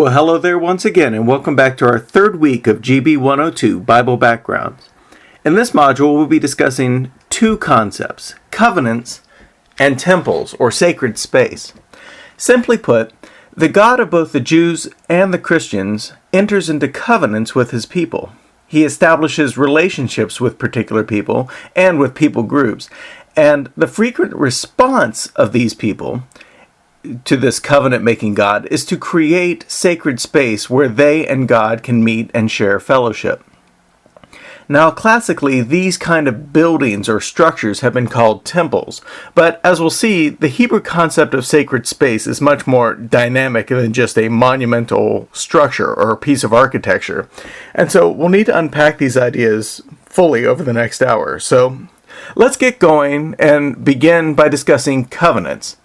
Well, hello there once again, and welcome back to our third week of GB 102 Bible Backgrounds. In this module, we'll be discussing two concepts, covenants and temples, or sacred space. Simply put, the God of both the Jews and the Christians enters into covenants with his people. He establishes relationships with particular people and with people groups, and the frequent response of these people to this covenant-making God is to create sacred space where they and God can meet and share fellowship. Now, classically, these kind of buildings or structures have been called temples, but as we'll see, the Hebrew concept of sacred space is much more dynamic than just a monumental structure or a piece of architecture. And so we'll need to unpack these ideas fully over the next hour. So let's get going and begin by discussing covenants.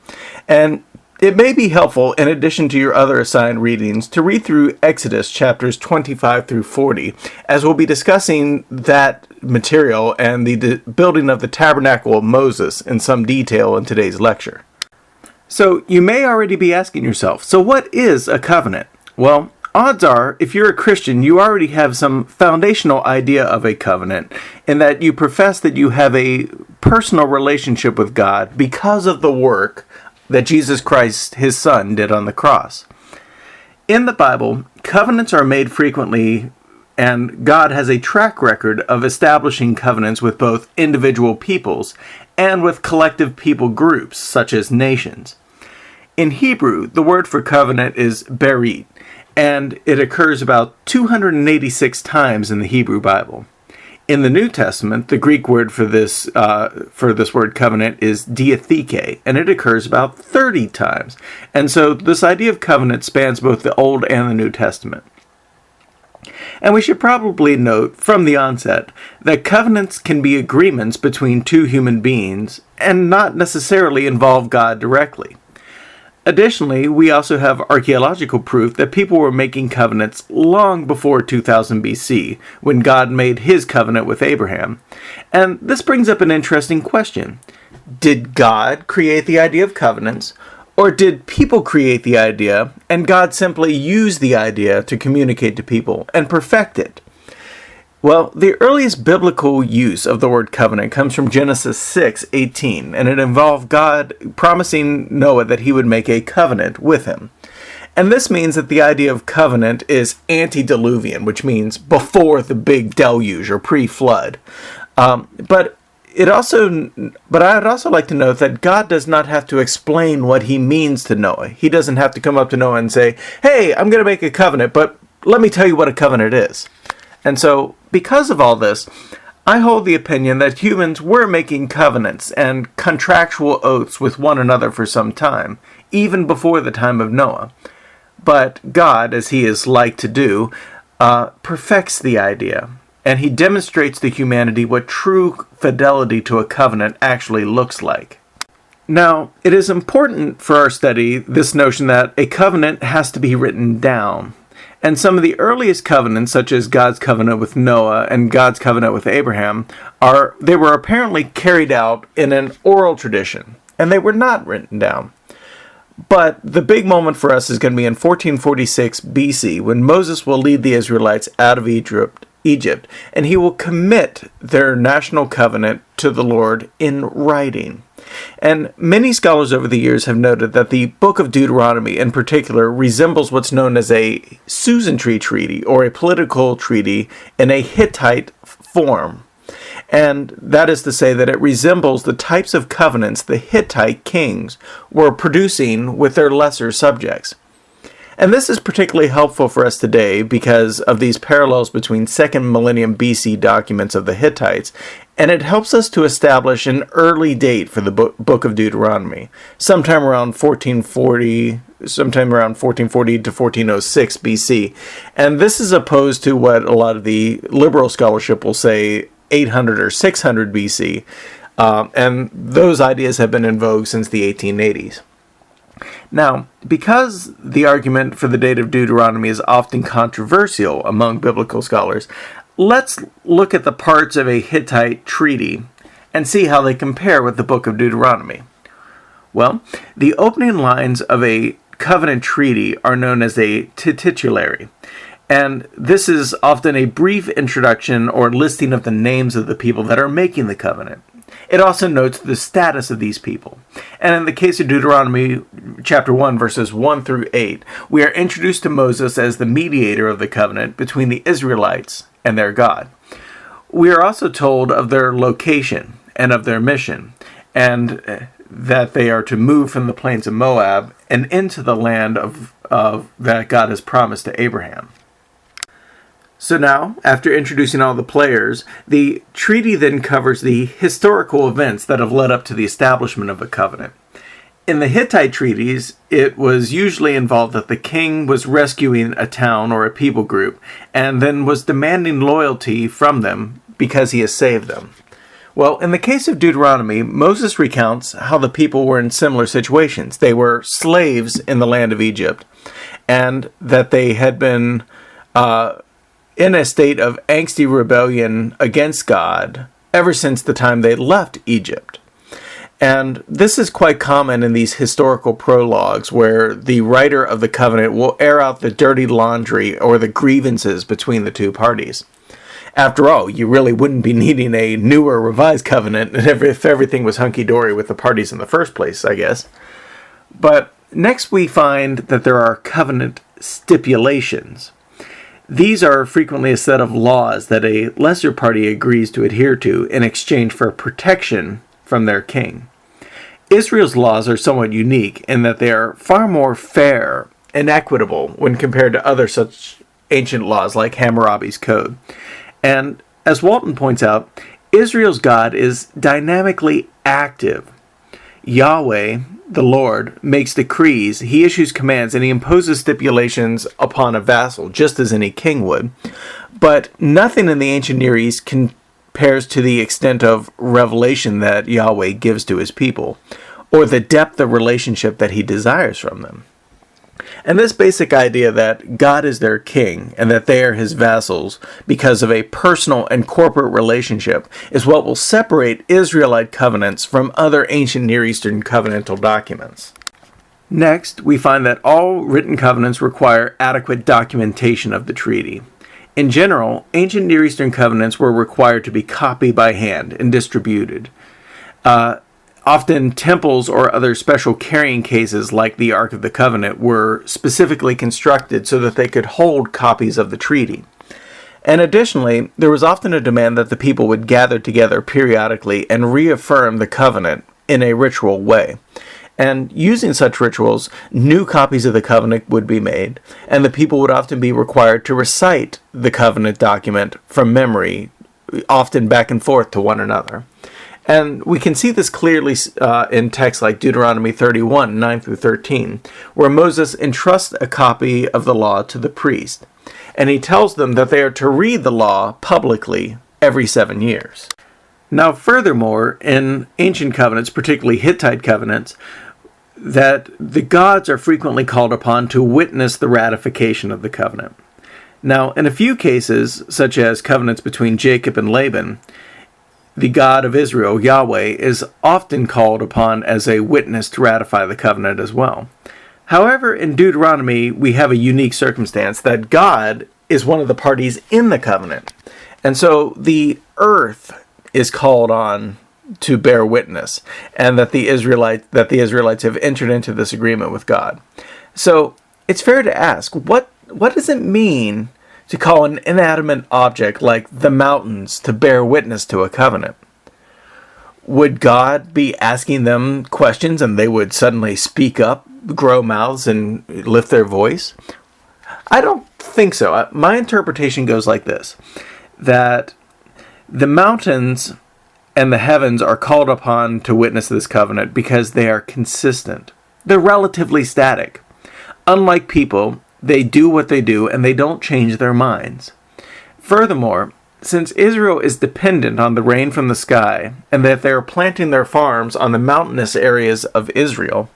And it may be helpful, in addition to your other assigned readings, to read through Exodus chapters 25 through 40, as we'll be discussing that material and the building of the tabernacle of Moses in some detail in today's lecture. So you may already be asking yourself, so what is a covenant? Well, odds are, if you're a Christian, you already have some foundational idea of a covenant, in that you profess that you have a personal relationship with God because of the work that Jesus Christ, his Son, did on the cross. In the Bible, covenants are made frequently, and God has a track record of establishing covenants with both individual peoples and with collective people groups, such as nations. In Hebrew, the word for covenant is berit, and it occurs about 286 times in the Hebrew Bible. In the New Testament, the Greek word for this word covenant is diatheke, and it occurs about 30 times. And so this idea of covenant spans both the Old and the New Testament. And we should probably note from the onset that covenants can be agreements between two human beings and not necessarily involve God directly. Additionally, we also have archaeological proof that people were making covenants long before 2000 BC, when God made his covenant with Abraham. And this brings up an interesting question. Did God create the idea of covenants, or did people create the idea, and God simply used the idea to communicate to people and perfect it? Well, the earliest biblical use of the word covenant comes from Genesis 6:18, and it involved God promising Noah that he would make a covenant with him. And this means that the idea of covenant is antediluvian, which means before the big deluge or pre-flood. But I'd also like to note that God does not have to explain what he means to Noah. He doesn't have to come up to Noah and say, "Hey, I'm going to make a covenant, but let me tell you what a covenant is." And so, because of all this, I hold the opinion that humans were making covenants and contractual oaths with one another for some time, even before the time of Noah. But God, as he is like to do, perfects the idea, and he demonstrates to humanity what true fidelity to a covenant actually looks like. Now, it is important for our study, this notion that a covenant has to be written down. And some of the earliest covenants, such as God's covenant with Noah and God's covenant with Abraham, they were apparently carried out in an oral tradition, and they were not written down. But the big moment for us is going to be in 1446 BC, when Moses will lead the Israelites out of Egypt, and he will commit their national covenant to the Lord in writing. And many scholars over the years have noted that the book of Deuteronomy in particular resembles what's known as a suzerainty treaty, or a political treaty in a Hittite form. And that is to say that it resembles the types of covenants the Hittite kings were producing with their lesser subjects. And this is particularly helpful for us today because of these parallels between 2nd millennium BC documents of the Hittites, and it helps us to establish an early date for the book of Deuteronomy, sometime around 1440 to 1406 BC. And this is opposed to what a lot of the liberal scholarship will say 800 or 600 BC, and those ideas have been in vogue since the 1880s. Now, because the argument for the date of Deuteronomy is often controversial among biblical scholars, let's look at the parts of a Hittite treaty and see how they compare with the book of Deuteronomy. Well, the opening lines of a covenant treaty are known as a titulary. And this is often a brief introduction or listing of the names of the people that are making the covenant. It also notes the status of these people. And in the case of Deuteronomy chapter 1, verses 1 through 8, we are introduced to Moses as the mediator of the covenant between the Israelites and their God. We are also told of their location and of their mission, and that they are to move from the plains of Moab and into the land of that God has promised to Abraham. So now, after introducing all the players, the treaty then covers the historical events that have led up to the establishment of a covenant. In the Hittite treaties, it was usually involved that the king was rescuing a town or a people group and then was demanding loyalty from them because he has saved them. Well, in the case of Deuteronomy, Moses recounts how the people were in similar situations. They were slaves in the land of Egypt, and that they had been in a state of angsty rebellion against God ever since the time they left Egypt. And this is quite common in these historical prologues where the writer of the covenant will air out the dirty laundry or the grievances between the two parties. After all, you really wouldn't be needing a newer revised covenant if everything was hunky-dory with the parties in the first place, I guess. But next we find that there are covenant stipulations. These are frequently a set of laws that a lesser party agrees to adhere to in exchange for protection from their king. Israel's laws are somewhat unique in that they are far more fair and equitable when compared to other such ancient laws like Hammurabi's Code. And as Walton points out, Israel's God is dynamically active. Yahweh, the Lord, makes decrees, he issues commands, and he imposes stipulations upon a vassal, just as any king would. But nothing in the ancient Near East compares to the extent of revelation that Yahweh gives to his people, or the depth of relationship that he desires from them. And this basic idea that God is their king and that they are his vassals because of a personal and corporate relationship is what will separate Israelite covenants from other ancient Near Eastern covenantal documents. Next, we find that all written covenants require adequate documentation of the treaty. In general, ancient Near Eastern covenants were required to be copied by hand and distributed. Often temples or other special carrying cases like the Ark of the Covenant were specifically constructed so that they could hold copies of the treaty. And additionally, there was often a demand that the people would gather together periodically and reaffirm the covenant in a ritual way. And using such rituals, new copies of the covenant would be made, and the people would often be required to recite the covenant document from memory, often back and forth to one another. And we can see this clearly in texts like Deuteronomy 31, 9 through 13, where Moses entrusts a copy of the law to the priest, and he tells them that they are to read the law publicly every 7 years. Now, furthermore, in ancient covenants, particularly Hittite covenants, that the gods are frequently called upon to witness the ratification of the covenant. Now, in a few cases, such as covenants between Jacob and Laban, the God of Israel, Yahweh, is often called upon as a witness to ratify the covenant as well. However, in Deuteronomy, we have a unique circumstance that God is one of the parties in the covenant. And so the earth is called on to bear witness, and that the Israelites have entered into this agreement with God. So it's fair to ask, what does it mean to call an inanimate object like the mountains to bear witness to a covenant? Would God be asking them questions and they would suddenly speak up, grow mouths, and lift their voice? I don't think so. My interpretation goes like this, that the mountains and the heavens are called upon to witness this covenant because they are consistent. They're relatively static. Unlike people, they do what they do, and they don't change their minds. Furthermore, since Israel is dependent on the rain from the sky, and that they are planting their farms on the mountainous areas of Israel,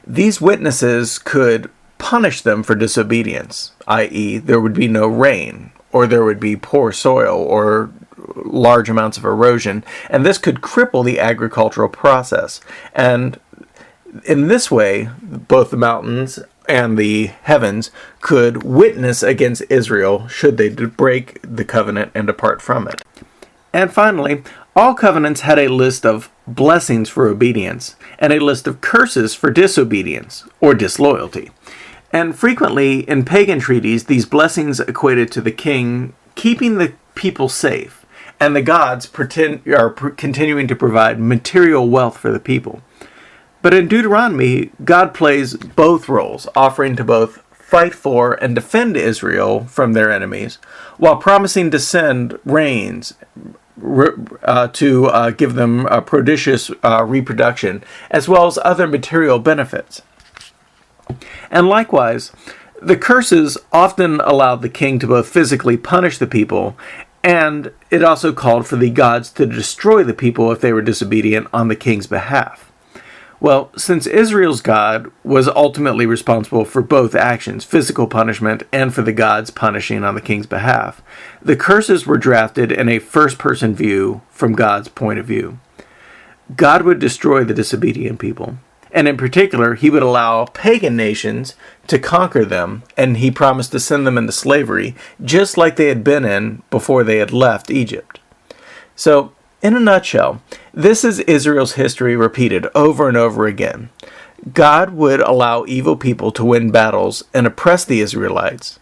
these witnesses could punish them for disobedience, i.e., there would be no rain, or there would be poor soil, or large amounts of erosion, and this could cripple the agricultural process. And In this way, both the mountains and the heavens could witness against Israel should they break the covenant and depart from it. And finally, all covenants had a list of blessings for obedience and a list of curses for disobedience or disloyalty. And frequently in pagan treaties, these blessings equated to the king keeping the people safe, and the gods continuing to provide material wealth for the people. But in Deuteronomy, God plays both roles, offering to both fight for and defend Israel from their enemies, while promising to send rains to give them a prodigious reproduction, as well as other material benefits. And likewise, the curses often allowed the king to both physically punish the people, and it also called for the gods to destroy the people if they were disobedient on the king's behalf. Well, since Israel's God was ultimately responsible for both actions, physical punishment and for the gods punishing on the king's behalf, the curses were drafted in a first-person view from God's point of view. God would destroy the disobedient people, and in particular, he would allow pagan nations to conquer them, and he promised to send them into slavery, just like they had been in before they had left Egypt. So, in a nutshell, this is Israel's history repeated over and over again. God would allow evil people to win battles and oppress the Israelites.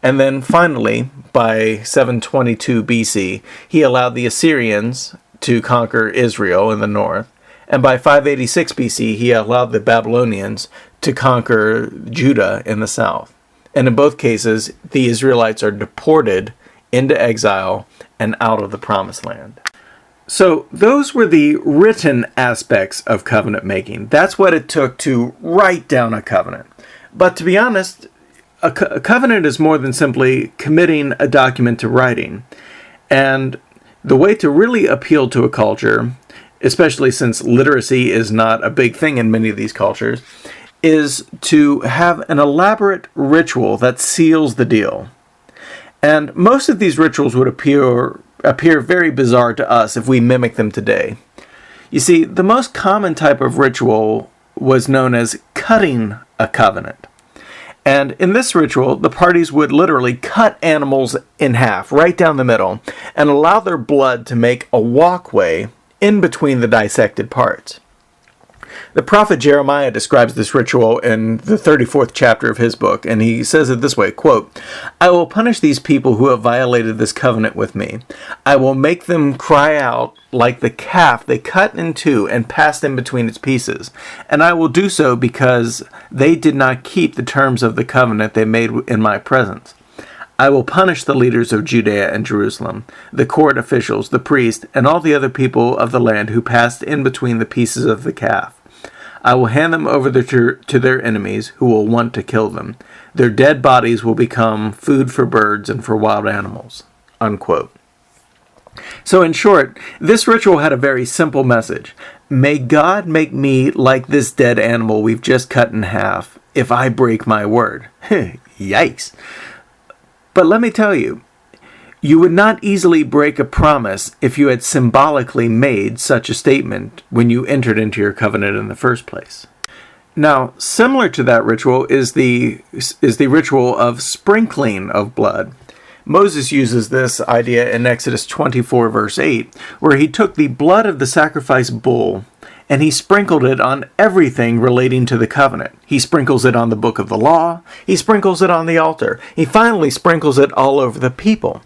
And then finally, by 722 BC, he allowed the Assyrians to conquer Israel in the north. And by 586 BC, he allowed the Babylonians to conquer Judah in the south. And in both cases, the Israelites are deported into exile and out of the promised land. So those were the written aspects of covenant making. That's what it took to write down a covenant. But to be honest, a covenant is more than simply committing a document to writing. And the way to really appeal to a culture, especially since literacy is not a big thing in many of these cultures, is to have an elaborate ritual that seals the deal. And most of these rituals would appear very bizarre to us if we mimic them today. You see, the most common type of ritual was known as cutting a covenant. And in this ritual, the parties would literally cut animals in half, right down the middle, and allow their blood to make a walkway in between the dissected parts. The prophet Jeremiah describes this ritual in the 34th chapter of his book, and he says it this way, quote, "I will punish these people who have violated this covenant with me. I will make them cry out like the calf they cut in two and passed in between its pieces. And I will do so because they did not keep the terms of the covenant they made in my presence. I will punish the leaders of Judea and Jerusalem, the court officials, the priests, and all the other people of the land who passed in between the pieces of the calf. I will hand them over to their enemies who will want to kill them. Their dead bodies will become food for birds and for wild animals." Unquote. So in short, this ritual had a very simple message. May God make me like this dead animal we've just cut in half if I break my word. Yikes. But let me tell you, you would not easily break a promise if you had symbolically made such a statement when you entered into your covenant in the first place. Now, similar to that ritual is the ritual of sprinkling of blood. Moses uses this idea in Exodus 24, verse 8, where he took the blood of the sacrifice bull and he sprinkled it on everything relating to the covenant. He sprinkles it on the book of the law. He sprinkles it on the altar. He finally sprinkles it all over the people.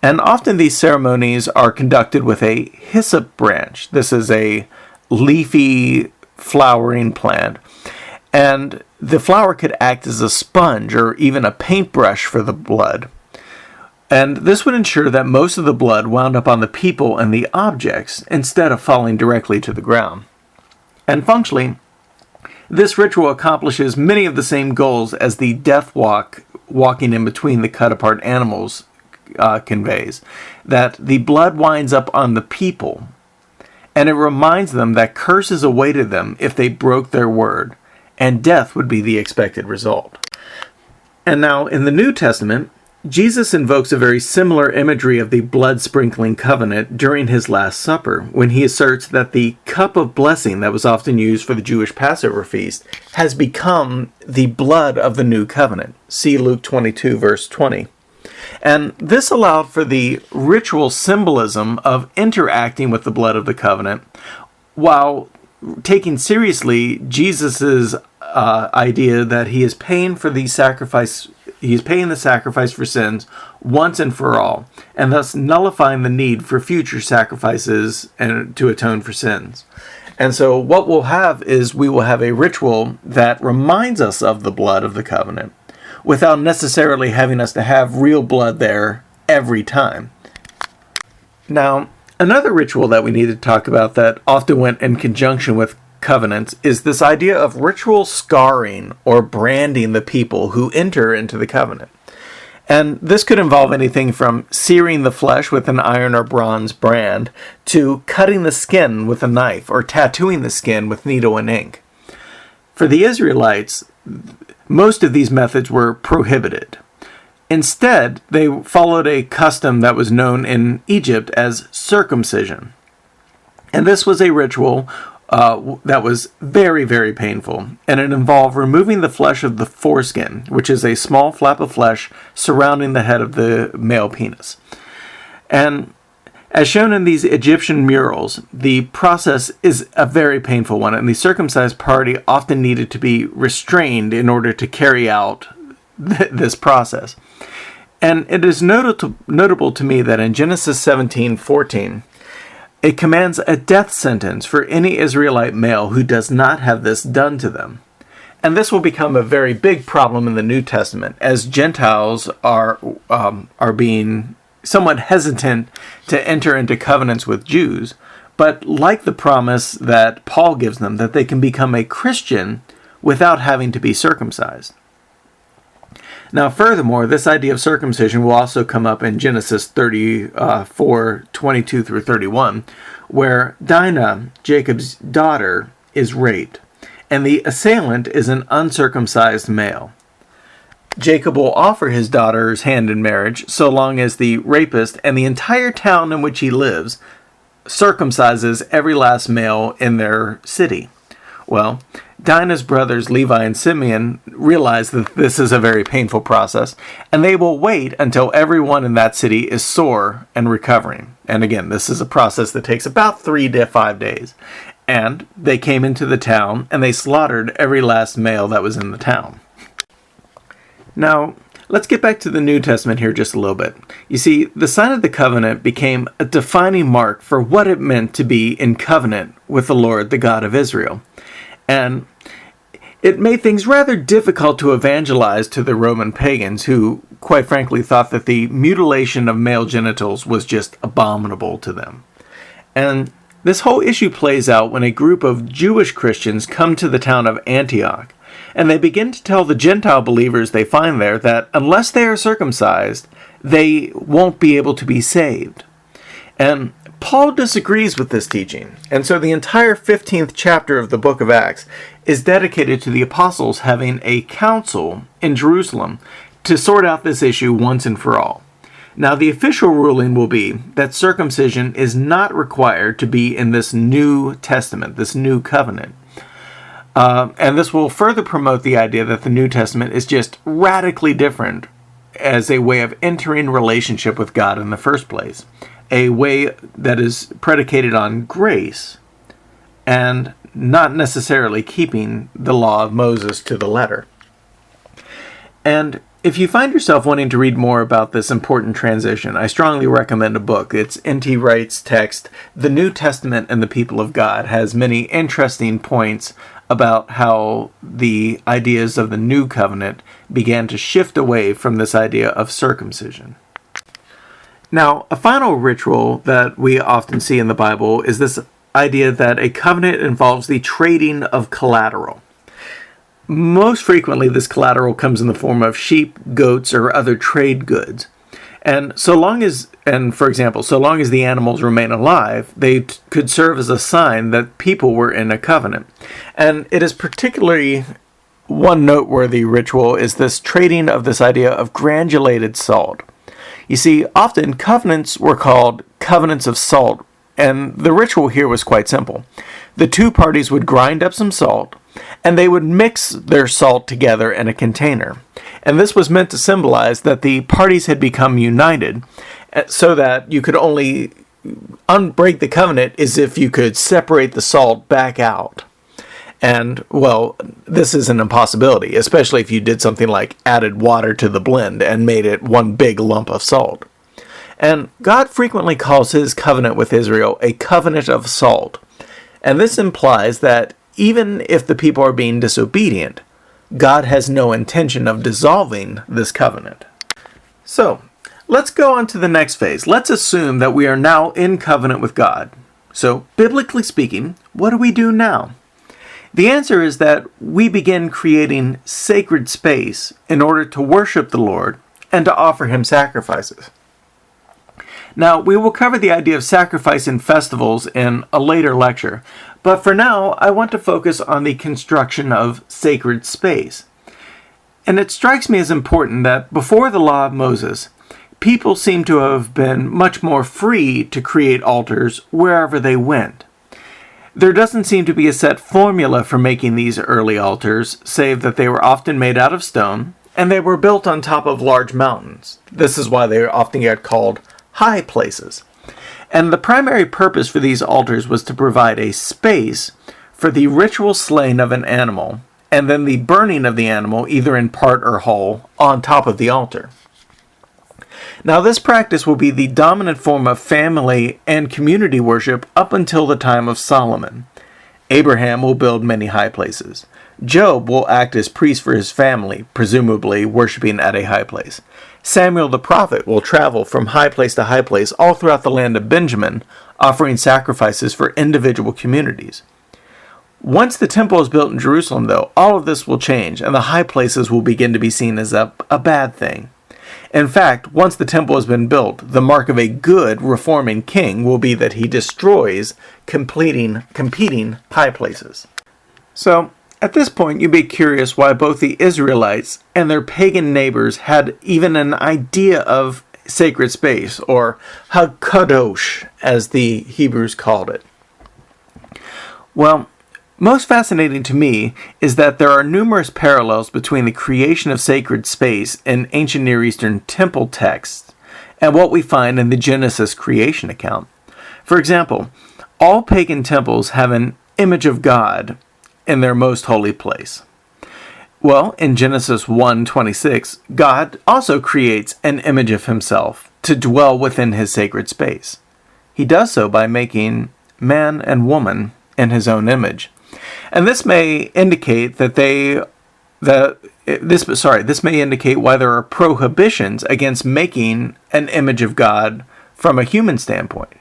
And often these ceremonies are conducted with a hyssop branch. This is a leafy flowering plant. And the flower could act as a sponge or even a paintbrush for the blood. And this would ensure that most of the blood wound up on the people and the objects instead of falling directly to the ground. And functionally, this ritual accomplishes many of the same goals as the death walking in between the cut-apart animals conveys, that the blood winds up on the people, and it reminds them that curses awaited them if they broke their word, and death would be the expected result. And now, in the New Testament, Jesus invokes a very similar imagery of the blood-sprinkling covenant during his Last Supper, when he asserts that the cup of blessing that was often used for the Jewish Passover feast has become the blood of the new covenant. See Luke 22, verse 20. And this allowed for the ritual symbolism of interacting with the blood of the covenant, while taking seriously Jesus' idea that he is paying for the sacrifice. He is paying the sacrifice for sins once and for all, and thus nullifying the need for future sacrifices and to atone for sins. And so what we'll have is we will have a ritual that reminds us of the blood of the covenant, without necessarily having us to have real blood there every time. Now, another ritual that we need to talk about that often went in conjunction with covenants is this idea of ritual scarring or branding the people who enter into the covenant. And this could involve anything from searing the flesh with an iron or bronze brand to cutting the skin with a knife or tattooing the skin with needle and ink. For the Israelites, most of these methods were prohibited. Instead, they followed a custom that was known in Egypt as circumcision. And this was a ritual that was very, very painful, and it involved removing the flesh of the foreskin, which is a small flap of flesh surrounding the head of the male penis. And as shown in these Egyptian murals, the process is a very painful one, and the circumcised party often needed to be restrained in order to carry out this process. And it is notable to me that in Genesis 17:14, it commands a death sentence for any Israelite male who does not have this done to them. And this will become a very big problem in the New Testament, as Gentiles are being somewhat hesitant to enter into covenants with Jews, but like the promise that Paul gives them, that they can become a Christian without having to be circumcised. Now, furthermore, this idea of circumcision will also come up in Genesis 34:22 through 31, where Dinah, Jacob's daughter, is raped, and the assailant is an uncircumcised male. Jacob will offer his daughter's hand in marriage so long as the rapist and the entire town in which he lives circumcises every last male in their city. Well, Dinah's brothers Levi and Simeon realize that this is a very painful process, and they will wait until everyone in that city is sore and recovering. And again, this is a process that takes about 3 to 5 days. And they came into the town, and they slaughtered every last male that was in the town. Now, let's get back to the New Testament here just a little bit. You see, the sign of the covenant became a defining mark for what it meant to be in covenant with the Lord, the God of Israel. And it made things rather difficult to evangelize to the Roman pagans who, quite frankly, thought that the mutilation of male genitals was just abominable to them. And this whole issue plays out when a group of Jewish Christians come to the town of Antioch, and they begin to tell the Gentile believers they find there that unless they are circumcised, they won't be able to be saved. And Paul disagrees with this teaching, and so the entire 15th chapter of the book of Acts is dedicated to the apostles having a council in Jerusalem to sort out this issue once and for all. Now, the official ruling will be that circumcision is not required to be in this New Testament, this new covenant. And this will further promote the idea that the New Testament is just radically different as a way of entering relationship with God in the first place. A way that is predicated on grace and not necessarily keeping the law of Moses to the letter. And if you find yourself wanting to read more about this important transition, I strongly recommend a book. It's N.T. Wright's text, The New Testament and the People of God, has many interesting points about how the ideas of the New Covenant began to shift away from this idea of circumcision. Now, a final ritual that we often see in the Bible is this idea that a covenant involves the trading of collateral. Most frequently, this collateral comes in the form of sheep, goats, or other trade goods. And for example, so long as the animals remain alive, they could serve as a sign that people were in a covenant. And it is particularly one noteworthy ritual is this trading of this idea of granulated salt. You see, often covenants were called covenants of salt, and the ritual here was quite simple. The two parties would grind up some salt, and they would mix their salt together in a container. And this was meant to symbolize that the parties had become united, so that you could only unbreak the covenant as if you could separate the salt back out. And, well, this is an impossibility, especially if you did something like added water to the blend and made it one big lump of salt. And God frequently calls his covenant with Israel a covenant of salt. And this implies that even if the people are being disobedient, God has no intention of dissolving this covenant. So, let's go on to the next phase. Let's assume that we are now in covenant with God. So, biblically speaking, what do we do now? The answer is that we begin creating sacred space in order to worship the Lord and to offer him sacrifices. Now, we will cover the idea of sacrifice in festivals in a later lecture, but for now, I want to focus on the construction of sacred space. And it strikes me as important that before the law of Moses, people seem to have been much more free to create altars wherever they went. There doesn't seem to be a set formula for making these early altars, save that they were often made out of stone, and they were built on top of large mountains. This is why they often get called high places. And the primary purpose for these altars was to provide a space for the ritual slaying of an animal, and then the burning of the animal, either in part or whole, on top of the altar. Now, this practice will be the dominant form of family and community worship up until the time of Solomon. Abraham will build many high places. Job will act as priest for his family, presumably worshiping at a high place. Samuel the prophet will travel from high place to high place all throughout the land of Benjamin, offering sacrifices for individual communities. Once the temple is built in Jerusalem, though, all of this will change, and the high places will begin to be seen as a bad thing. In fact, once the temple has been built, the mark of a good reforming king will be that he destroys competing high places. So, at this point, you'd be curious why both the Israelites and their pagan neighbors had even an idea of sacred space, or HaKadosh, as the Hebrews called it. Well, most fascinating to me is that there are numerous parallels between the creation of sacred space in ancient Near Eastern temple texts and what we find in the Genesis creation account. For example, all pagan temples have an image of God in their most holy place. Well, in Genesis 1:26, God also creates an image of himself to dwell within his sacred space. He does so by making man and woman in his own image. And this may indicate this may indicate why there are prohibitions against making an image of God from a human standpoint,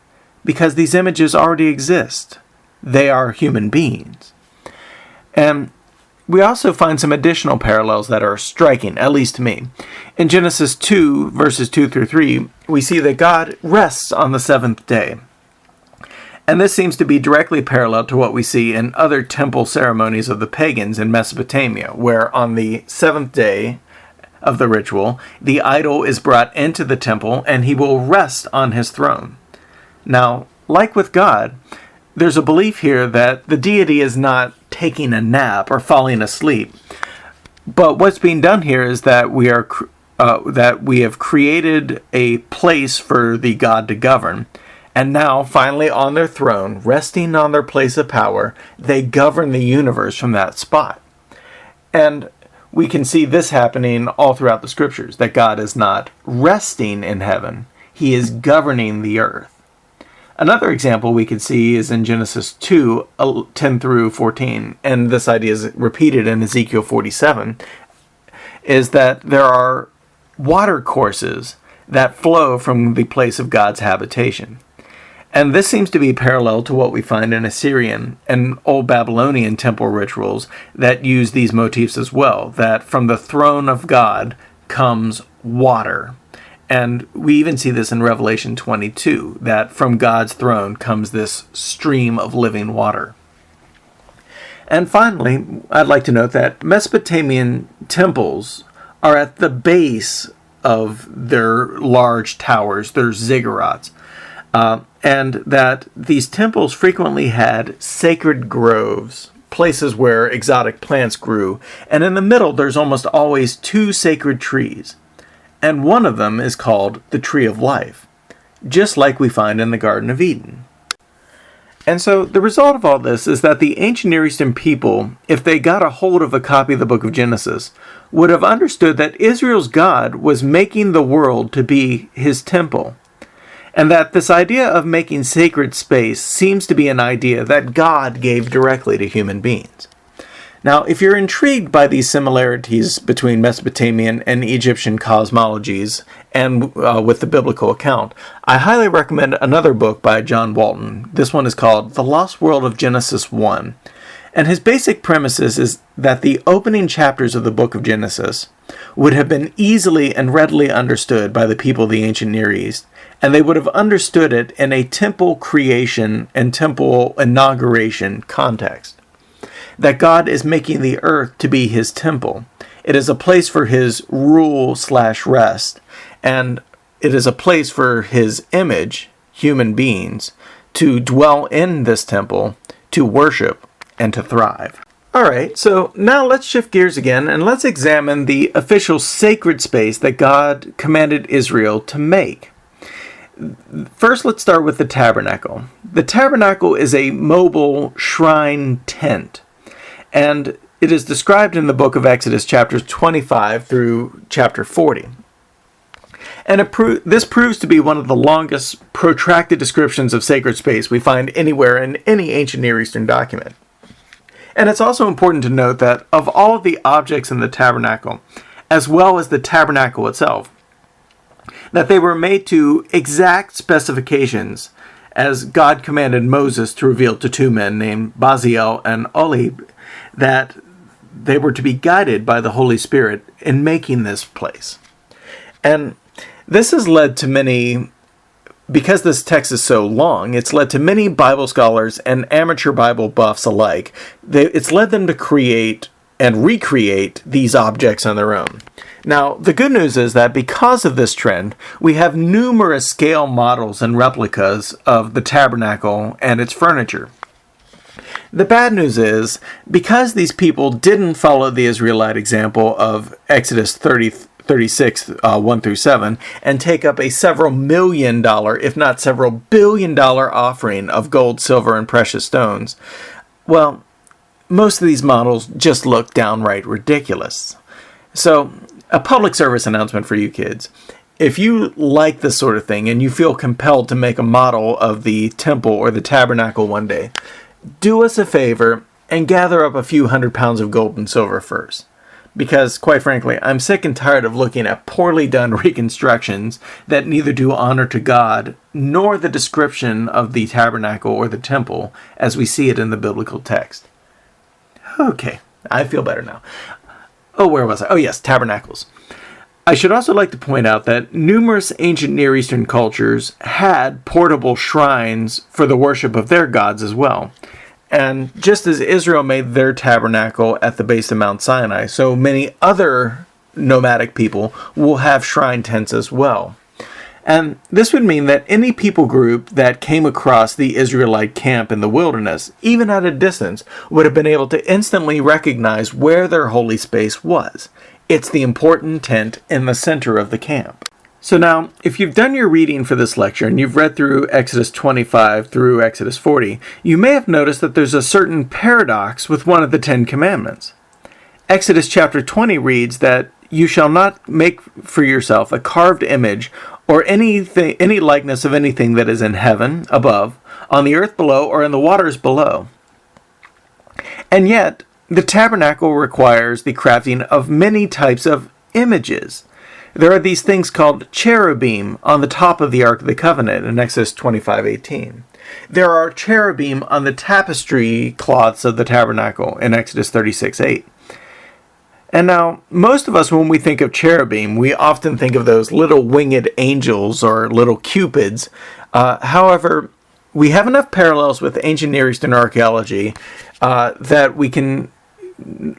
because these images already exist. They are human beings. And we also find some additional parallels that are striking, at least to me. In Genesis 2, verses 2 through 3, we see that God rests on the seventh day. And this seems to be directly parallel to what we see in other temple ceremonies of the pagans in Mesopotamia, where on the seventh day of the ritual, the idol is brought into the temple and he will rest on his throne. Now, like with God, there's a belief here that the deity is not taking a nap or falling asleep. But what's being done here is that we have created a place for the God to govern. And now, finally, on their throne, resting on their place of power, they govern the universe from that spot. And we can see this happening all throughout the scriptures, that God is not resting in heaven. He is governing the earth. Another example we can see is in Genesis 2, 10 through 14, and this idea is repeated in Ezekiel 47, is that there are water courses that flow from the place of God's habitation. And this seems to be parallel to what we find in Assyrian and Old Babylonian temple rituals that use these motifs as well, that from the throne of God comes water. And we even see this in Revelation 22, that from God's throne comes this stream of living water. And finally, I'd like to note that Mesopotamian temples are at the base of their large towers, their ziggurats, and that these temples frequently had sacred groves, places where exotic plants grew, and in the middle there's almost always two sacred trees, and one of them is called the Tree of Life, just like we find in the Garden of Eden. And so the result of all this is that the ancient Near Eastern people, if they got a hold of a copy of the book of Genesis, would have understood that Israel's God was making the world to be his temple, and that this idea of making sacred space seems to be an idea that God gave directly to human beings. Now, if you're intrigued by these similarities between Mesopotamian and Egyptian cosmologies and with the biblical account, I highly recommend another book by John Walton. This one is called The Lost World of Genesis 1. And his basic premise is that the opening chapters of the book of Genesis would have been easily and readily understood by the people of the ancient Near East, and they would have understood it in a temple creation and temple inauguration context. That God is making the earth to be his temple. It is a place for his rule/rest, and it is a place for his image, human beings, to dwell in this temple, to worship, and to thrive. Alright, so now let's shift gears again and let's examine the official sacred space that God commanded Israel to make. First, let's start with the tabernacle. The tabernacle is a mobile shrine tent, and it is described in the book of Exodus chapters 25 through chapter 40. And this proves to be one of the longest protracted descriptions of sacred space we find anywhere in any ancient Near Eastern document. And it's also important to note that of all of the objects in the tabernacle, as well as the tabernacle itself, that they were made to exact specifications as God commanded Moses to reveal to two men named Baziel and Oholiab, that they were to be guided by the Holy Spirit in making this place. And this has led to many, because this text is so long, it's led to many Bible scholars and amateur Bible buffs alike. It's led them to create and recreate these objects on their own. Now, the good news is that because of this trend, we have numerous scale models and replicas of the tabernacle and its furniture. The bad news is, because these people didn't follow the Israelite example of Exodus 36, 1 through 7, and take up a several $1 million, if not several $1 billion offering of gold, silver, and precious stones, well, most of these models just look downright ridiculous. So, a public service announcement for you kids. If you like this sort of thing and you feel compelled to make a model of the temple or the tabernacle one day, do us a favor and gather up a few 100 pounds of gold and silver first. Because, quite frankly, I'm sick and tired of looking at poorly done reconstructions that neither do honor to God nor the description of the tabernacle or the temple as we see it in the biblical text. Okay, I feel better now. Oh, where was I? Oh, yes, tabernacles. I should also like to point out that numerous ancient Near Eastern cultures had portable shrines for the worship of their gods as well. And just as Israel made their tabernacle at the base of Mount Sinai, so many other nomadic people will have shrine tents as well. And this would mean that any people group that came across the Israelite camp in the wilderness, even at a distance, would have been able to instantly recognize where their holy space was. It's the important tent in the center of the camp. So now, if you've done your reading for this lecture and you've read through Exodus 25 through Exodus 40, you may have noticed that there's a certain paradox with one of the 10 Commandments. Exodus chapter 20 reads that you shall not make for yourself a carved image or any likeness of anything that is in heaven above, on the earth below, or in the waters below. And yet, the tabernacle requires the crafting of many types of images. There are these things called cherubim on the top of the Ark of the Covenant in Exodus 25:18. There are cherubim on the tapestry cloths of the tabernacle in Exodus 36:8. And now, most of us, when we think of cherubim, we often think of those little winged angels or little cupids. However, we have enough parallels with ancient Near Eastern archaeology that we can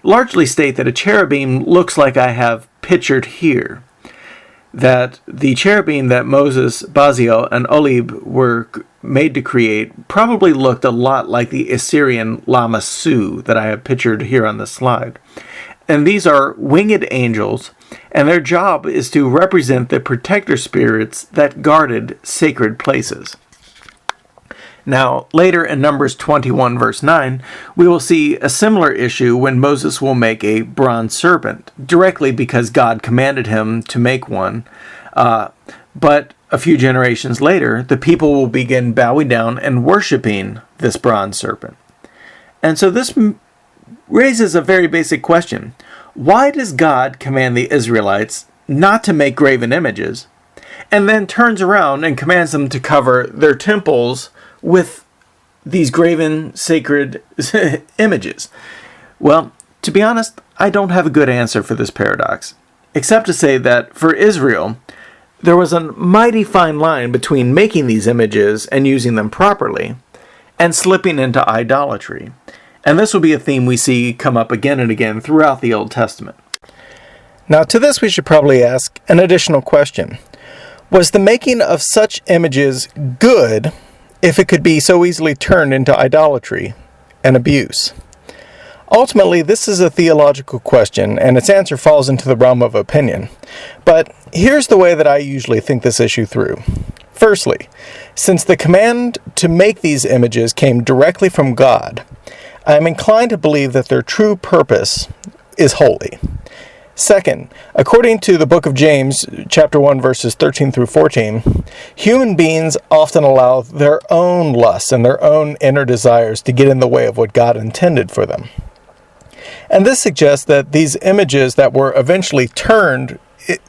largely state that a cherubim looks like I have pictured here. That the cherubim that Moses, Baziel, and Olib were made to create probably looked a lot like the Assyrian Lamassu that I have pictured here on the slide. And these are winged angels, and their job is to represent the protector spirits that guarded sacred places. Now, later in Numbers 21, verse 9, we will see a similar issue when Moses will make a bronze serpent, directly because God commanded him to make one. But a few generations later, the people will begin bowing down and worshiping this bronze serpent. And so this raises a very basic question. Why does God command the Israelites not to make graven images, and then turns around and commands them to cover their temples with these graven sacred images? Well, to be honest, I don't have a good answer for this paradox, except to say that for Israel, there was a mighty fine line between making these images and using them properly, and slipping into idolatry. And this will be a theme we see come up again and again throughout the Old Testament. Now, to this we should probably ask an additional question. Was the making of such images good if it could be so easily turned into idolatry and abuse? Ultimately, this is a theological question, and its answer falls into the realm of opinion. But here's the way that I usually think this issue through. Firstly, since the command to make these images came directly from God, I am inclined to believe that their true purpose is holy. Second, according to the book of James, chapter 1, verses 13 through 14, human beings often allow their own lusts and their own inner desires to get in the way of what God intended for them. And this suggests that these images that were eventually turned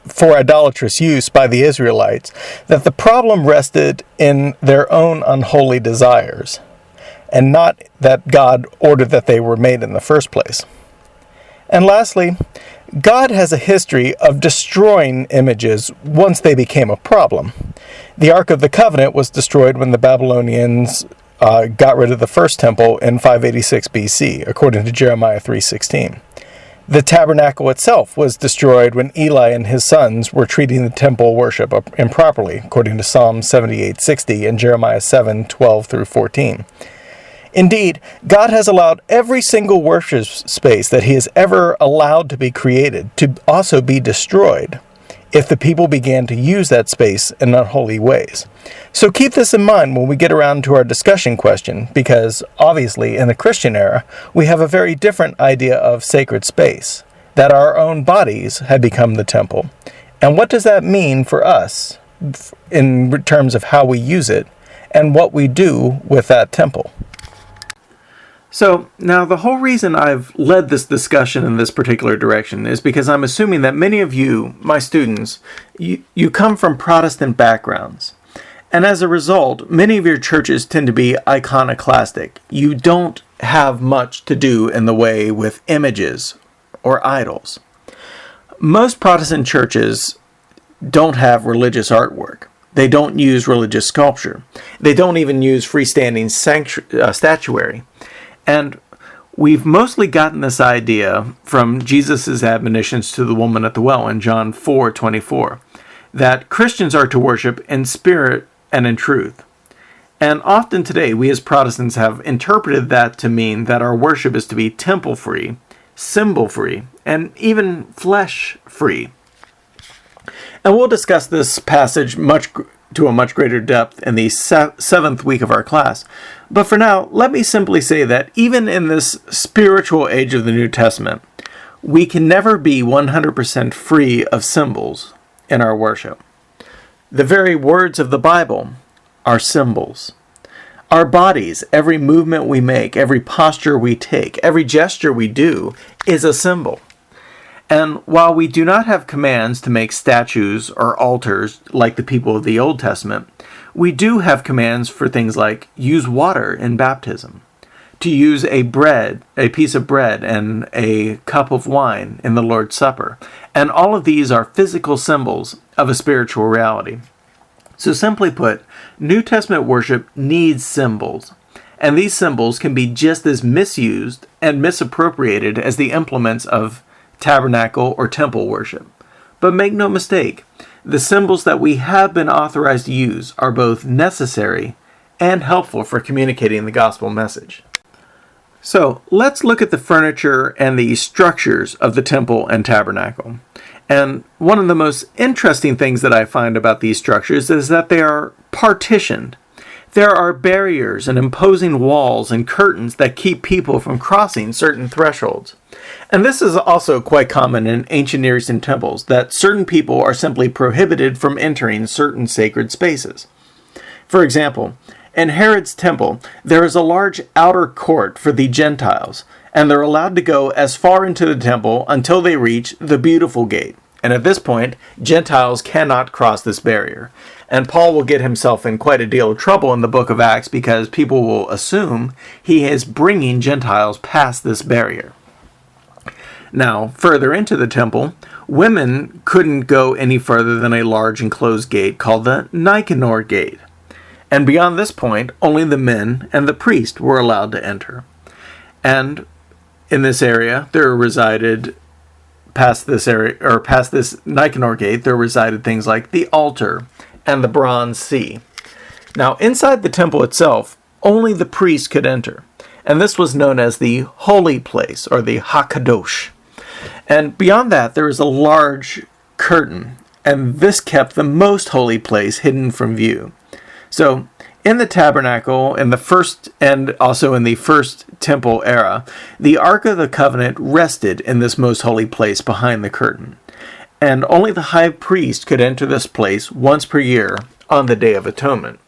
for idolatrous use by the Israelites, that the problem rested in their own unholy desires, and not that God ordered that they were made in the first place. And lastly, God has a history of destroying images once they became a problem. The Ark of the Covenant was destroyed when the Babylonians got rid of the first temple in 586 BC, according to Jeremiah 3:16. The tabernacle itself was destroyed when Eli and his sons were treating the temple worship improperly, according to Psalm 78:60 and Jeremiah 7:12 through 14. Indeed, God has allowed every single worship space that He has ever allowed to be created to also be destroyed if the people began to use that space in unholy ways. So keep this in mind when we get around to our discussion question, because obviously in the Christian era, we have a very different idea of sacred space, that our own bodies had become the temple. And what does that mean for us in terms of how we use it and what we do with that temple? So, now the whole reason I've led this discussion in this particular direction is because I'm assuming that many of you, my students, you come from Protestant backgrounds. And as a result, many of your churches tend to be iconoclastic. You don't have much to do in the way with images or idols. Most Protestant churches don't have religious artwork. They don't use religious sculpture. They don't even use freestanding statuary. And we've mostly gotten this idea from Jesus' admonitions to the woman at the well in John 4:24, that Christians are to worship in spirit and in truth. And often today, we as Protestants have interpreted that to mean that our worship is to be temple-free, symbol-free, and even flesh-free. And we'll discuss this passage to a much greater depth in the seventh week of our class. But for now, let me simply say that even in this spiritual age of the New Testament, we can never be 100% free of symbols in our worship. The very words of the Bible are symbols. Our bodies, every movement we make, every posture we take, every gesture we do is a symbol. And while we do not have commands to make statues or altars like the people of the Old Testament, we do have commands for things like use water in baptism, to use a piece of bread and a cup of wine in the Lord's Supper. And all of these are physical symbols of a spiritual reality. So simply put, New Testament worship needs symbols, and these symbols can be just as misused and misappropriated as the implements of tabernacle or temple worship. But make no mistake, the symbols that we have been authorized to use are both necessary and helpful for communicating the gospel message. So let's look at the furniture and the structures of the temple and tabernacle. And one of the most interesting things that I find about these structures is that they are partitioned. There are barriers and imposing walls and curtains that keep people from crossing certain thresholds. And this is also quite common in ancient Near Eastern temples, that certain people are simply prohibited from entering certain sacred spaces. For example, in Herod's temple, there is a large outer court for the Gentiles, and they're allowed to go as far into the temple until they reach the Beautiful Gate. And at this point, Gentiles cannot cross this barrier. And Paul will get himself in quite a deal of trouble in the book of Acts because people will assume he is bringing Gentiles past this barrier. Now, further into the temple, women couldn't go any further than a large enclosed gate called the Nicanor Gate. And beyond this point, only the men and the priest were allowed to enter. And in this area, there resided, past this Nicanor Gate, there resided things like the altar and the bronze sea. Now, inside the temple itself, only the priest could enter. And this was known as the holy place, or the Hakadosh. And beyond that, there is a large curtain, and this kept the most holy place hidden from view. So, in the tabernacle, in the first and also in the first temple era, the Ark of the Covenant rested in this most holy place behind the curtain. And only the high priest could enter this place once per year on the Day of Atonement.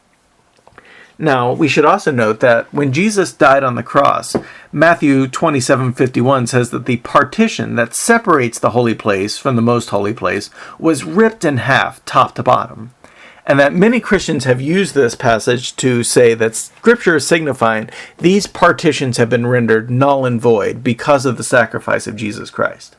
Now, we should also note that when Jesus died on the cross, Matthew 27:51 says that the partition that separates the holy place from the most holy place was ripped in half, top to bottom. And that many Christians have used this passage to say that Scripture is signifying these partitions have been rendered null and void because of the sacrifice of Jesus Christ.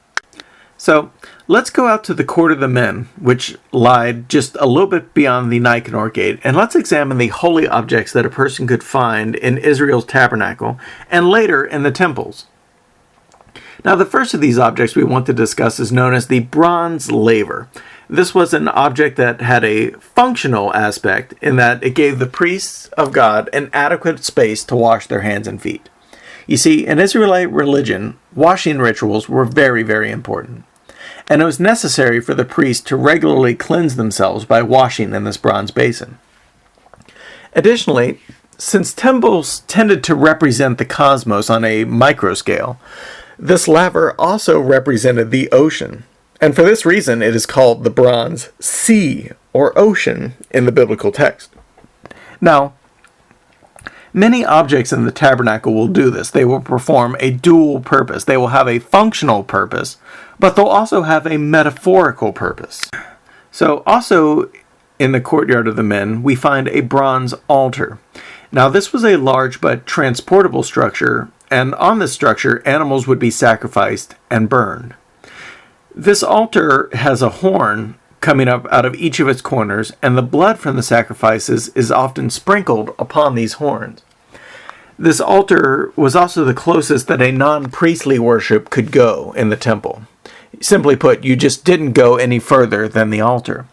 So, let's go out to the court of the men, which lied just a little bit beyond the Nicanor Gate, and let's examine the holy objects that a person could find in Israel's tabernacle and later in the temples. Now, the first of these objects we want to discuss is known as the bronze laver. This was an object that had a functional aspect in that it gave the priests of God an adequate space to wash their hands and feet. You see, in Israelite religion, washing rituals were very, very important. And it was necessary for the priests to regularly cleanse themselves by washing in this bronze basin. Additionally, since temples tended to represent the cosmos on a micro scale, this laver also represented the ocean. And for this reason, it is called the bronze sea or ocean in the biblical text. Now, many objects in the tabernacle will do this. They will perform a dual purpose. They will have a functional purpose, but they'll also have a metaphorical purpose. So also in the courtyard of the men, we find a bronze altar. Now, this was a large but transportable structure, and on this structure, animals would be sacrificed and burned. This altar has a horn coming up out of each of its corners, and the blood from the sacrifices is often sprinkled upon these horns. This altar was also the closest that a non-priestly worship could go in the temple. Simply put, you just didn't go any further than the altar.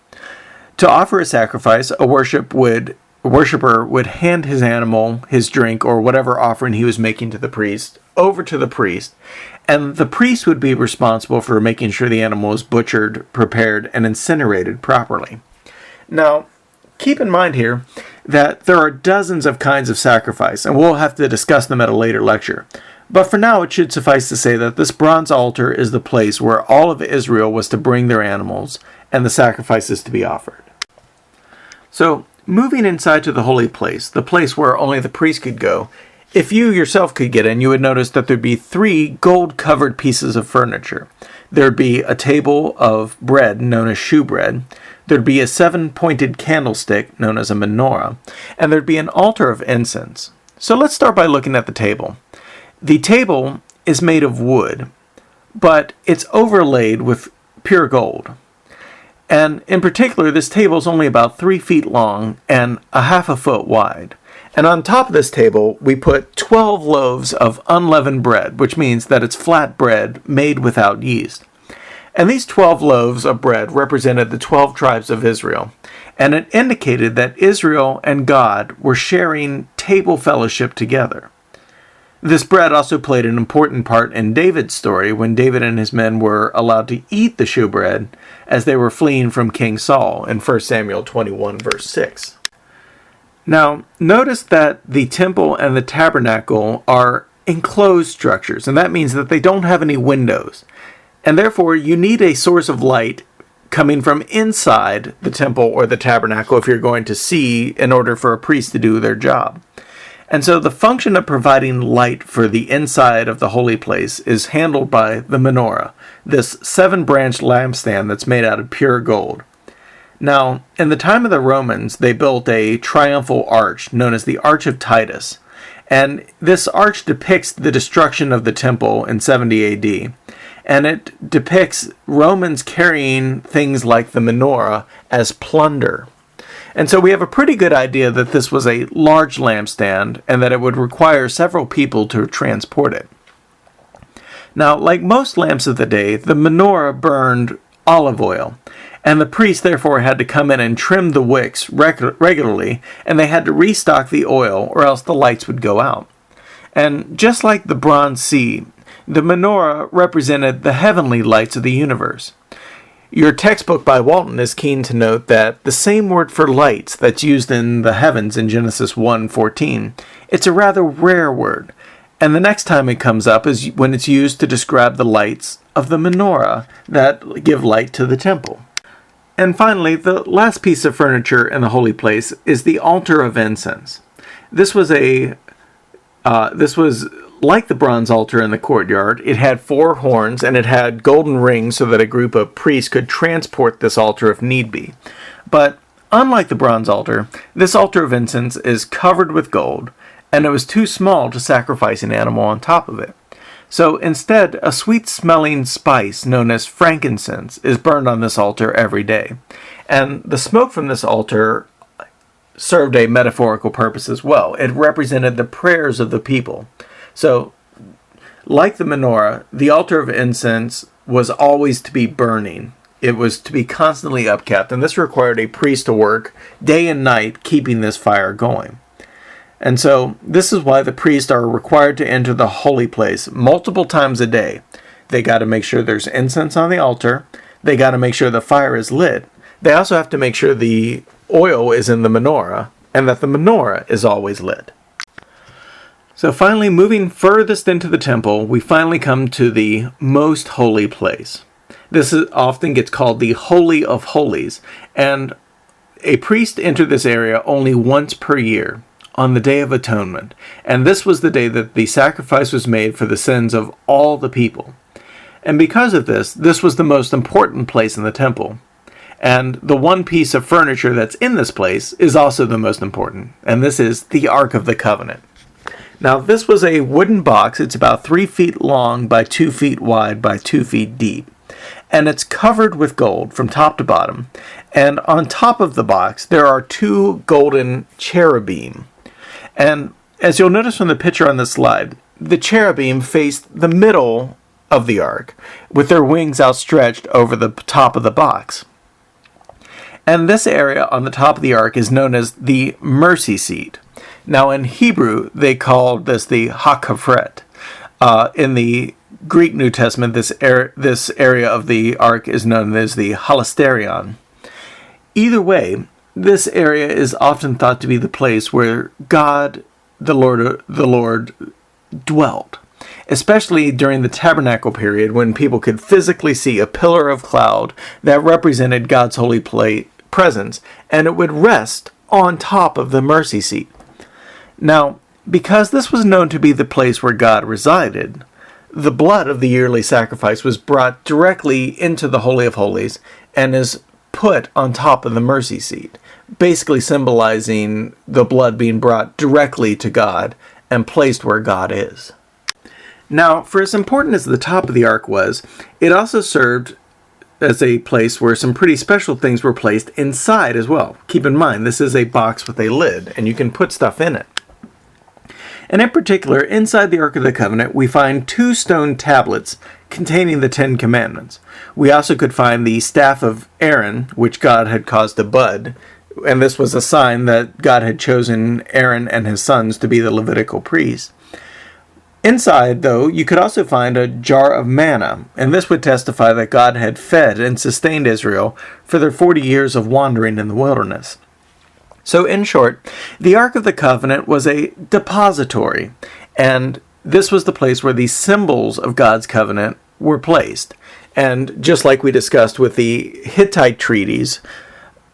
To offer a sacrifice, a worshiper would hand his animal, his drink, or whatever offering he was making to the priest, over to the priest, and the priest would be responsible for making sure the animal was butchered, prepared, and incinerated properly. Now, keep in mind here that there are dozens of kinds of sacrifice, and we'll have to discuss them at a later lecture. But for now, it should suffice to say that this bronze altar is the place where all of Israel was to bring their animals and the sacrifices to be offered. So, moving inside to the holy place, the place where only the priest could go, if you yourself could get in, you would notice that there'd be 3 gold-covered pieces of furniture. There'd be a table of bread known as shewbread. There'd be a 7-pointed candlestick known as a menorah. And there'd be an altar of incense. So let's start by looking at the table. The table is made of wood, but it's overlaid with pure gold. And in particular, this table is only about 3 feet long and a half a foot wide. And on top of this table, we put 12 loaves of unleavened bread, which means that it's flat bread made without yeast. And these 12 loaves of bread represented the 12 tribes of Israel. And it indicated that Israel and God were sharing table fellowship together. This bread also played an important part in David's story when David and his men were allowed to eat the showbread as they were fleeing from King Saul in 1 Samuel 21, verse 6. Now, notice that the temple and the tabernacle are enclosed structures, and that means that they don't have any windows. And therefore, you need a source of light coming from inside the temple or the tabernacle if you're going to see in order for a priest to do their job. And so the function of providing light for the inside of the holy place is handled by the menorah, this 7-branched lampstand that's made out of pure gold. Now, in the time of the Romans, they built a triumphal arch known as the Arch of Titus. And this arch depicts the destruction of the temple in 70 AD. And it depicts Romans carrying things like the menorah as plunder. And so we have a pretty good idea that this was a large lampstand and that it would require several people to transport it. Now, like most lamps of the day, the menorah burned olive oil, and the priest therefore had to come in and trim the wicks regularly, and they had to restock the oil or else the lights would go out. And just like the bronze sea, the menorah represented the heavenly lights of the universe. Your textbook by Walton is keen to note that the same word for lights that's used in the heavens in Genesis 1:14, it's a rather rare word, and the next time it comes up is when it's used to describe the lights of the menorah that give light to the temple. And finally, the last piece of furniture in the holy place is the altar of incense. This was like the bronze altar in the courtyard. It had 4 horns, and it had golden rings so that a group of priests could transport this altar if need be. But unlike the bronze altar, this altar of incense is covered with gold, and it was too small to sacrifice an animal on top of it. So instead, a sweet-smelling spice known as frankincense is burned on this altar every day. And the smoke from this altar served a metaphorical purpose as well. It represented the prayers of the people. So, like the menorah, the altar of incense was always to be burning. It was to be constantly upkept, and this required a priest to work day and night keeping this fire going. And so, this is why the priests are required to enter the holy place multiple times a day. They got to make sure there's incense on the altar. They got to make sure the fire is lit. They also have to make sure the oil is in the menorah, and that the menorah is always lit. So finally, moving furthest into the temple, we finally come to the most holy place. This often gets called the Holy of Holies, and a priest entered this area only once per year, on the Day of Atonement, and this was the day that the sacrifice was made for the sins of all the people. And because of this, this was the most important place in the temple. And the one piece of furniture that's in this place is also the most important, and this is the Ark of the Covenant. Now, this was a wooden box. It's about 3 feet long by 2 feet wide by 2 feet deep. And it's covered with gold from top to bottom. And on top of the box, there are 2 golden cherubim. And as you'll notice from the picture on this slide, the cherubim faced the middle of the ark, with their wings outstretched over the top of the box. And this area on the top of the ark is known as the mercy seat. Now, in Hebrew, they called this the Hakafret. In the Greek New Testament, this area of the ark is known as the Hilasterion. Either way, this area is often thought to be the place where God, the Lord, dwelt, especially during the tabernacle period when people could physically see a pillar of cloud that represented God's holy presence, and it would rest on top of the mercy seat. Now, because this was known to be the place where God resided, the blood of the yearly sacrifice was brought directly into the Holy of Holies and is put on top of the mercy seat, basically symbolizing the blood being brought directly to God and placed where God is. Now, for as important as the top of the ark was, it also served as a place where some pretty special things were placed inside as well. Keep in mind, this is a box with a lid, and you can put stuff in it. And in particular, inside the Ark of the Covenant, we find 2 stone tablets containing the 10 Commandments. We also could find the staff of Aaron, which God had caused to bud, and this was a sign that God had chosen Aaron and his sons to be the Levitical priests. Inside, though, you could also find a jar of manna, and this would testify that God had fed and sustained Israel for their 40 years of wandering in the wilderness. So, in short, the Ark of the Covenant was a depository, and this was the place where the symbols of God's covenant were placed. And just like we discussed with the Hittite treaties,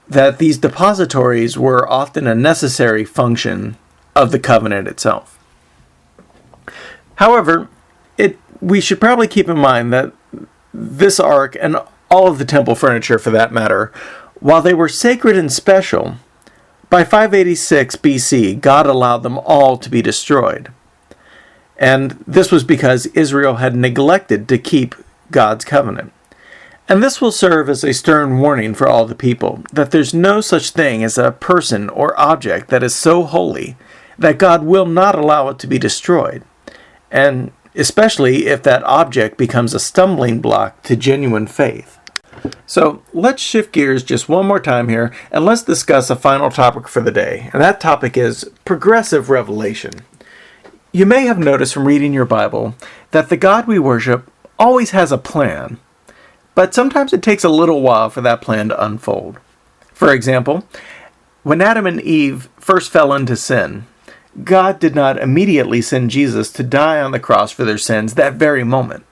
that these depositories were often a necessary function of the covenant itself. However, we should probably keep in mind that this ark, and all of the temple furniture for that matter, while they were sacred and special, by 586 BC, God allowed them all to be destroyed. And this was because Israel had neglected to keep God's covenant. And this will serve as a stern warning for all the people, that there's no such thing as a person or object that is so holy that God will not allow it to be destroyed. And especially if that object becomes a stumbling block to genuine faith. So let's shift gears just one more time here, and let's discuss a final topic for the day. And that topic is progressive revelation. You may have noticed from reading your Bible that the God we worship always has a plan, but sometimes it takes a little while for that plan to unfold. For example, when Adam and Eve first fell into sin, God did not immediately send Jesus to die on the cross for their sins that very moment.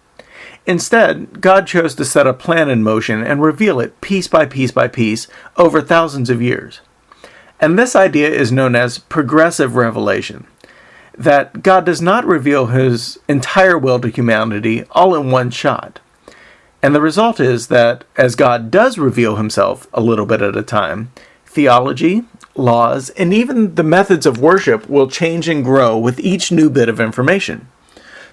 Instead, God chose to set a plan in motion and reveal it piece by piece by piece over thousands of years. And this idea is known as progressive revelation, that God does not reveal his entire will to humanity all in one shot. And the result is that as God does reveal himself a little bit at a time, theology, laws, and even the methods of worship will change and grow with each new bit of information.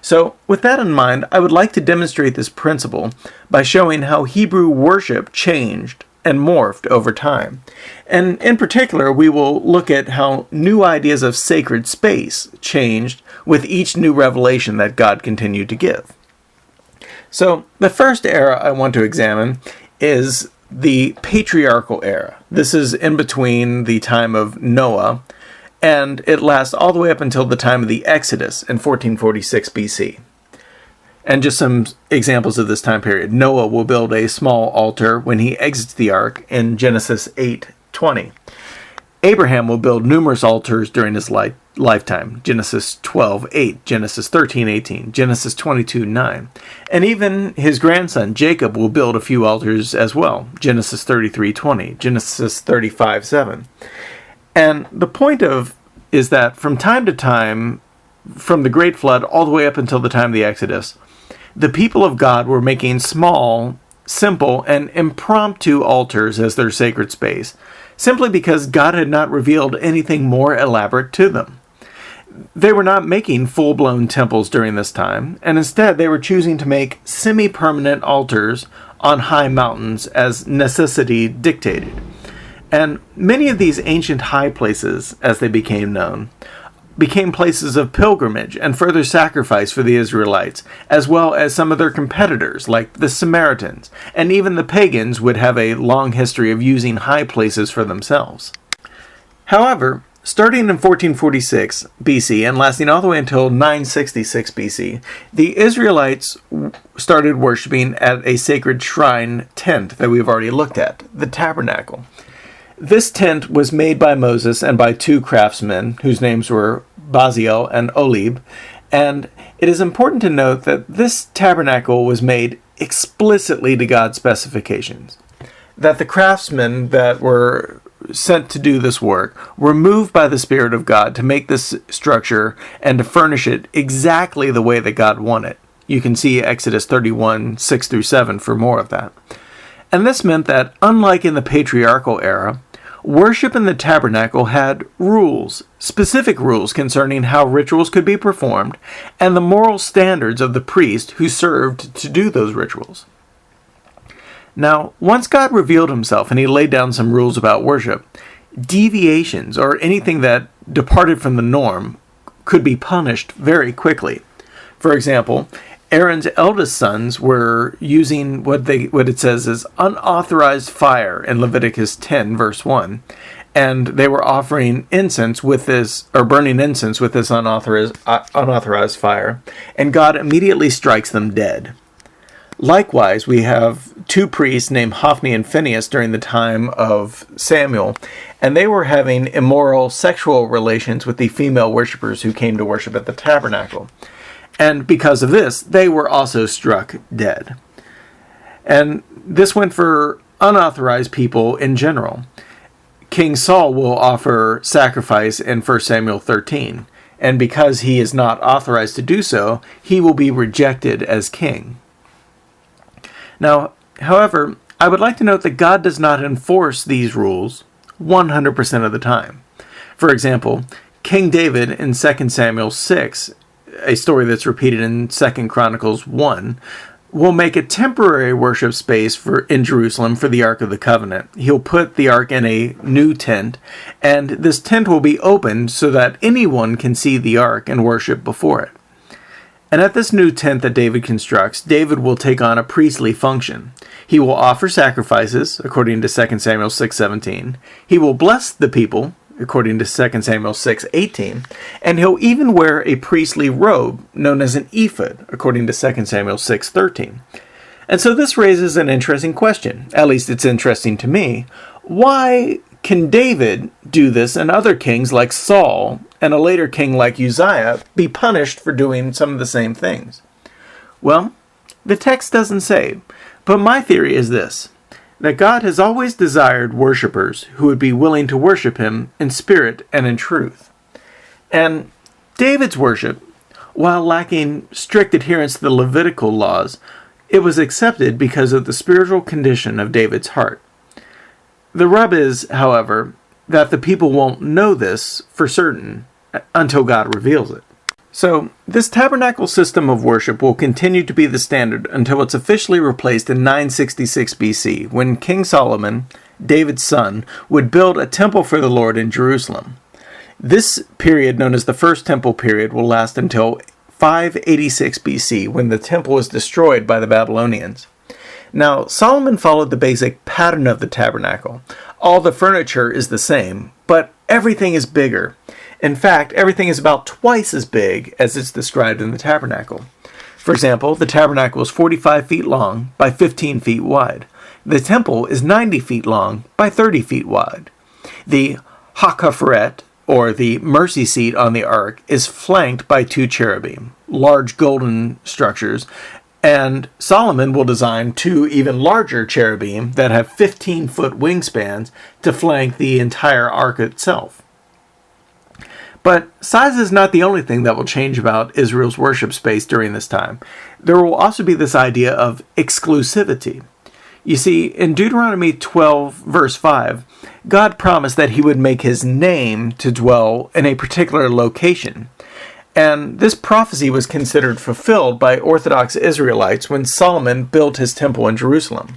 So, with that in mind, I would like to demonstrate this principle by showing how Hebrew worship changed and morphed over time. And in particular, we will look at how new ideas of sacred space changed with each new revelation that God continued to give. So, the first era I want to examine is the patriarchal era. This is in between the time of Noah, and it lasts all the way up until the time of the Exodus in 1446 BC. And just some examples of this time period. Noah will build a small altar when he exits the ark in Genesis 8:20. Abraham will build numerous altars during his lifetime. Genesis 12:8, Genesis 13:18, Genesis 22:9. And even his grandson Jacob will build a few altars as well. Genesis 33:20, Genesis 35:7. And the point is that from time to time, from the Great Flood all the way up until the time of the Exodus, the people of God were making small, simple, and impromptu altars as their sacred space, simply because God had not revealed anything more elaborate to them. They were not making full-blown temples during this time, and instead they were choosing to make semi-permanent altars on high mountains as necessity dictated. And many of these ancient high places, as they became known, became places of pilgrimage and further sacrifice for the Israelites, as well as some of their competitors, like the Samaritans, and even the pagans would have a long history of using high places for themselves. However, starting in 1446 BC and lasting all the way until 966 BC, the Israelites started worshiping at a sacred shrine tent that we've already looked at, the tabernacle. This tent was made by Moses and by 2 craftsmen, whose names were Baziel and Olib, and it is important to note that this tabernacle was made explicitly to God's specifications. That the craftsmen that were sent to do this work were moved by the Spirit of God to make this structure and to furnish it exactly the way that God wanted. You can see Exodus 31, 6 through 7 for more of that. And this meant that, unlike in the patriarchal era, worship in the tabernacle had rules, specific rules concerning how rituals could be performed, and the moral standards of the priest who served to do those rituals. Now, once God revealed himself and he laid down some rules about worship, deviations or anything that departed from the norm could be punished very quickly. For example, Aaron's eldest sons were using what it says is unauthorized fire in Leviticus 10 verse 1, and they were offering incense with this, or burning incense with this unauthorized fire, and God immediately strikes them dead. Likewise, we have two priests named Hophni and Phinehas during the time of Samuel, and they were having immoral sexual relations with the female worshipers who came to worship at the tabernacle. And because of this, they were also struck dead. And this went for unauthorized people in general. King Saul will offer sacrifice in 1 Samuel 13, and because he is not authorized to do so, he will be rejected as king. Now, however, I would like to note that God does not enforce these rules 100% of the time. For example, King David in 2 Samuel 6, a story that's repeated in 2 Chronicles 1, will make a temporary worship space in Jerusalem for the Ark of the Covenant. He'll put the Ark in a new tent, and this tent will be opened so that anyone can see the Ark and worship before it. And at this new tent that David constructs, David will take on a priestly function. He will offer sacrifices, according to 2 Samuel 6:17. He will bless the people, according to 2 Samuel 6:18. And he'll even wear a priestly robe known as an ephod, according to 2 Samuel 6:13. And so this raises an interesting question. At least it's interesting to me. Why can David do this and other kings like Saul and a later king like Uzziah be punished for doing some of the same things? Well, the text doesn't say, but my theory is this, that God has always desired worshipers who would be willing to worship him in spirit and in truth. And David's worship, while lacking strict adherence to the Levitical laws, it was accepted because of the spiritual condition of David's heart. The rub is, however, that the people won't know this for certain until God reveals it. So, this tabernacle system of worship will continue to be the standard until it's officially replaced in 966 BC, when King Solomon, David's son, would build a temple for the Lord in Jerusalem. This period, known as the First Temple period, will last until 586 BC, when the temple was destroyed by the Babylonians. Now, Solomon followed the basic pattern of the tabernacle. All the furniture is the same, but everything is bigger. In fact, everything is about twice as big as it's described in the tabernacle. For example, the tabernacle is 45 feet long by 15 feet wide. The temple is 90 feet long by 30 feet wide. The Hakaferet, or the mercy seat on the ark, is flanked by two cherubim, large golden structures, and Solomon will design two even larger cherubim that have 15-foot wingspans to flank the entire ark itself. But size is not the only thing that will change about Israel's worship space during this time. There will also be this idea of exclusivity. You see, in Deuteronomy 12, verse 5, God promised that he would make his name to dwell in a particular location. And this prophecy was considered fulfilled by Orthodox Israelites when Solomon built his temple in Jerusalem.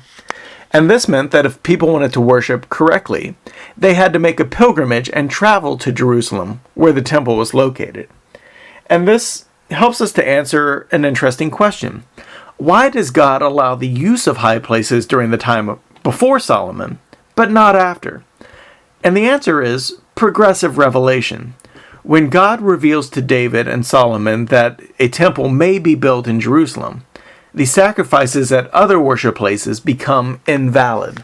And this meant that if people wanted to worship correctly, they had to make a pilgrimage and travel to Jerusalem, where the temple was located. And this helps us to answer an interesting question. Why does God allow the use of high places during the time before Solomon, but not after? And the answer is progressive revelation. When God reveals to David and Solomon that a temple may be built in Jerusalem, the sacrifices at other worship places become invalid.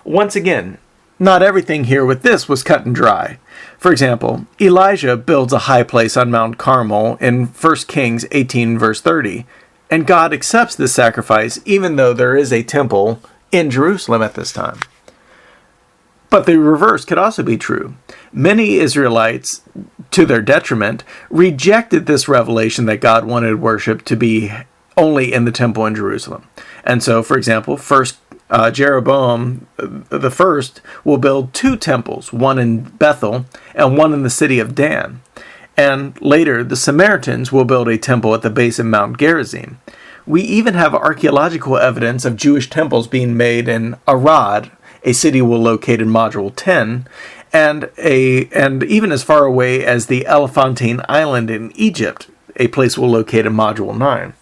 Once again, not everything here with this was cut and dry. For example, Elijah builds a high place on Mount Carmel in 1 Kings 18 verse 30, and God accepts this sacrifice even though there is a temple in Jerusalem at this time. But the reverse could also be true. Many Israelites, to their detriment, rejected this revelation that God wanted worship to be only in the temple in Jerusalem. And so, for example, Jeroboam the first will build two temples, one in Bethel and one in the city of Dan. And later, the Samaritans will build a temple at the base of Mount Gerizim, We even have archaeological evidence of Jewish temples being made in Arad, a city we'll locate in Module 10, and even as far away as the Elephantine Island in Egypt, a place we'll locate in Module 9.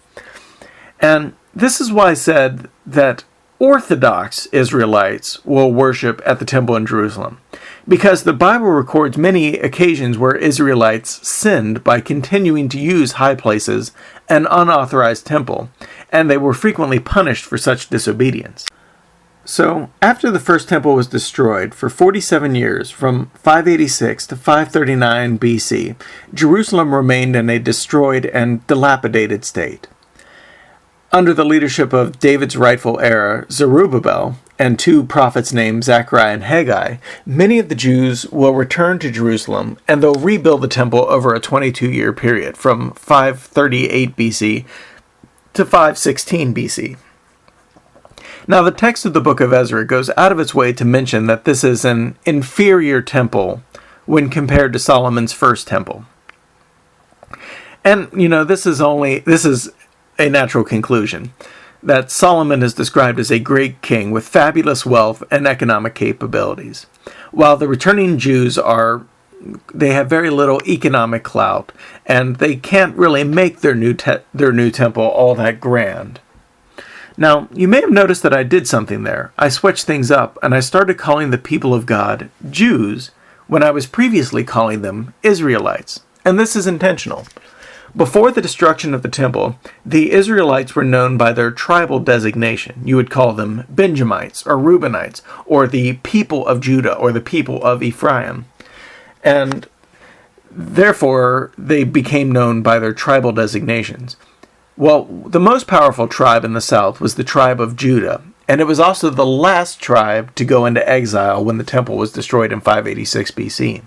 And this is why I said that Orthodox Israelites will worship at the temple in Jerusalem, because the Bible records many occasions where Israelites sinned by continuing to use high places, an unauthorized temple, and they were frequently punished for such disobedience. So, after the first temple was destroyed for 47 years, from 586 to 539 BC, Jerusalem remained in a destroyed and dilapidated state. Under the leadership of David's rightful heir, Zerubbabel, and two prophets named Zechariah and Haggai, many of the Jews will return to Jerusalem, and they'll rebuild the temple over a 22-year period, from 538 BC to 516 BC. Now, the text of the book of Ezra goes out of its way to mention that this is an inferior temple when compared to Solomon's first temple. And, this is a natural conclusion, that Solomon is described as a great king with fabulous wealth and economic capabilities, while the returning Jews they have very little economic clout, and they can't really make their new temple all that grand. Now, you may have noticed that I did something there. I switched things up, and I started calling the people of God Jews when I was previously calling them Israelites, and this is intentional. Before the destruction of the temple, the Israelites were known by their tribal designation. You would call them Benjamites or Reubenites, or the people of Judah, or the people of Ephraim. And therefore, they became known by their tribal designations. Well, the most powerful tribe in the south was the tribe of Judah, and it was also the last tribe to go into exile when the temple was destroyed in 586 BC.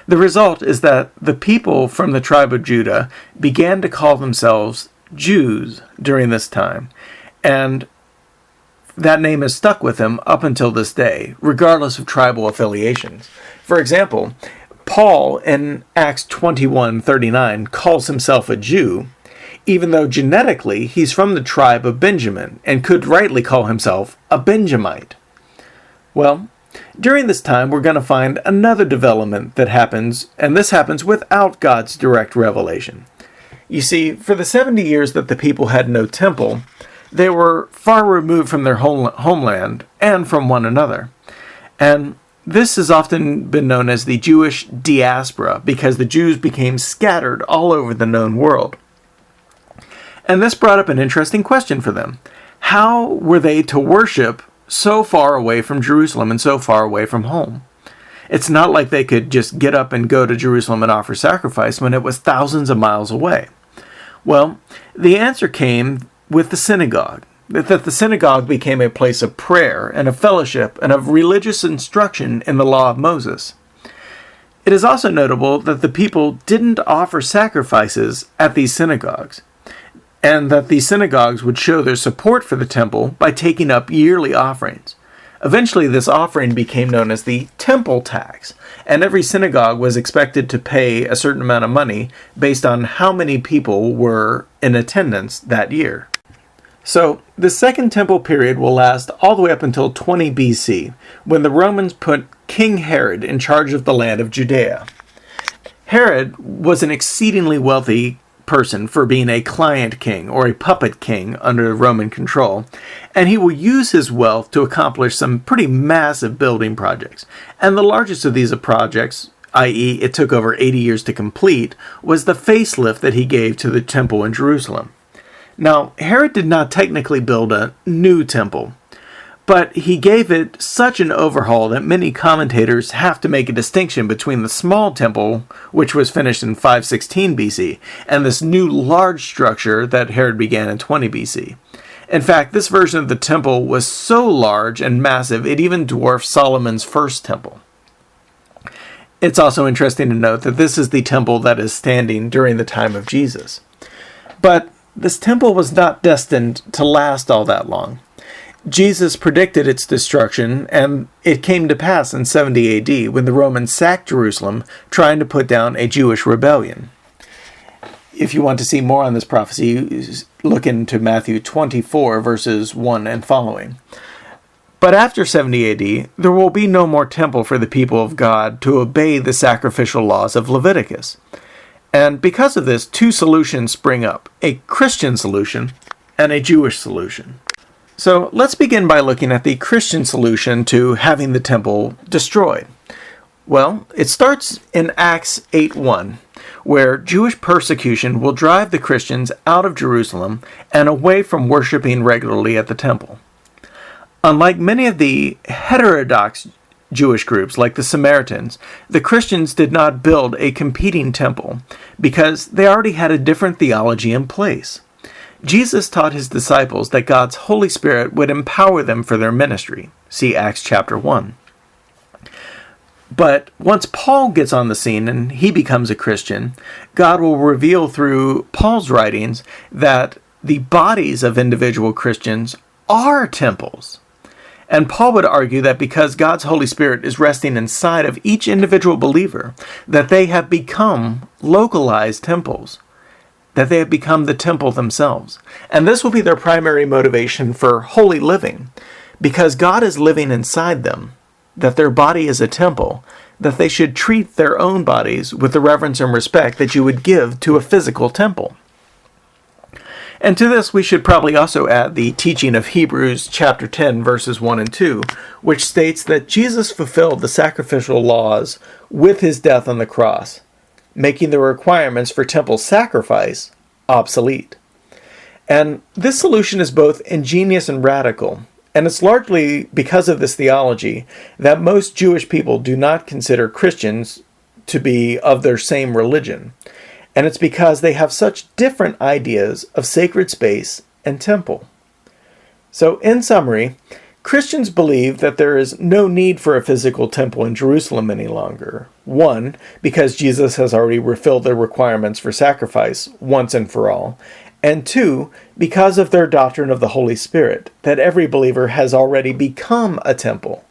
The result is that the people from the tribe of Judah began to call themselves Jews during this time, and that name has stuck with them up until this day, regardless of tribal affiliations. For example, Paul in Acts 21:39 calls himself a Jew, even though genetically he's from the tribe of Benjamin and could rightly call himself a Benjamite. Well, during this time, we're going to find another development that happens, and this happens without God's direct revelation. You see, for the 70 years that the people had no temple, they were far removed from their homeland and from one another. And this has often been known as the Jewish diaspora, because the Jews became scattered all over the known world. And this brought up an interesting question for them. How were they to worship so far away from Jerusalem and so far away from home? It's not like they could just get up and go to Jerusalem and offer sacrifice when it was thousands of miles away. Well, the answer came with the synagogue, that the synagogue became a place of prayer and of fellowship and of religious instruction in the law of Moses. It is also notable that the people didn't offer sacrifices at these synagogues, and that these synagogues would show their support for the temple by taking up yearly offerings. Eventually, this offering became known as the temple tax, and every synagogue was expected to pay a certain amount of money based on how many people were in attendance that year. So, the Second Temple period will last all the way up until 20 BC, when the Romans put King Herod in charge of the land of Judea. Herod was an exceedingly wealthy person for being a client king or a puppet king under Roman control, and he will use his wealth to accomplish some pretty massive building projects. And the largest of these projects, i.e. it took over 80 years to complete, was the facelift that he gave to the temple in Jerusalem. Now, Herod did not technically build a new temple, but he gave it such an overhaul that many commentators have to make a distinction between the small temple, which was finished in 516 BC, and this new large structure that Herod began in 20 BC. In fact, this version of the temple was so large and massive, it even dwarfed Solomon's first temple. It's also interesting to note that this is the temple that is standing during the time of Jesus. But this temple was not destined to last all that long. Jesus predicted its destruction, and it came to pass in 70 AD when the Romans sacked Jerusalem, trying to put down a Jewish rebellion. if you want to see more on this prophecy, look into Matthew 24, verses 1 and following. But after 70 AD, there will be no more temple for the people of God to obey the sacrificial laws of Leviticus. And because of this, two solutions spring up, a Christian solution and a Jewish solution. So let's begin by looking at the Christian solution to having the temple destroyed. Well, it starts in Acts 8:1, where Jewish persecution will drive the Christians out of Jerusalem and away from worshiping regularly at the temple. Unlike many of the heterodox Jewish groups like the Samaritans, the Christians did not build a competing temple because they already had a different theology in place. Jesus taught his disciples that God's Holy Spirit would empower them for their ministry. See Acts chapter 1. But once Paul gets on the scene and he becomes a Christian, God will reveal through Paul's writings that the bodies of individual Christians are temples. And Paul would argue that because God's Holy Spirit is resting inside of each individual believer, that they have become localized temples, that they have become the temple themselves. And this will be their primary motivation for holy living, because God is living inside them, that their body is a temple, that they should treat their own bodies with the reverence and respect that you would give to a physical temple. And to this we should probably also add the teaching of Hebrews chapter 10 verses 1 and 2, which states that Jesus fulfilled the sacrificial laws with his death on the cross, making the requirements for temple sacrifice obsolete. And this solution is both ingenious and radical, and it's largely because of this theology that most Jewish people do not consider Christians to be of their same religion. And it's because they have such different ideas of sacred space and temple. So, in summary, Christians believe that there is no need for a physical temple in Jerusalem any longer. One, because Jesus has already fulfilled their requirements for sacrifice once and for all. And two, because of their doctrine of the Holy Spirit, that every believer has already become a temple,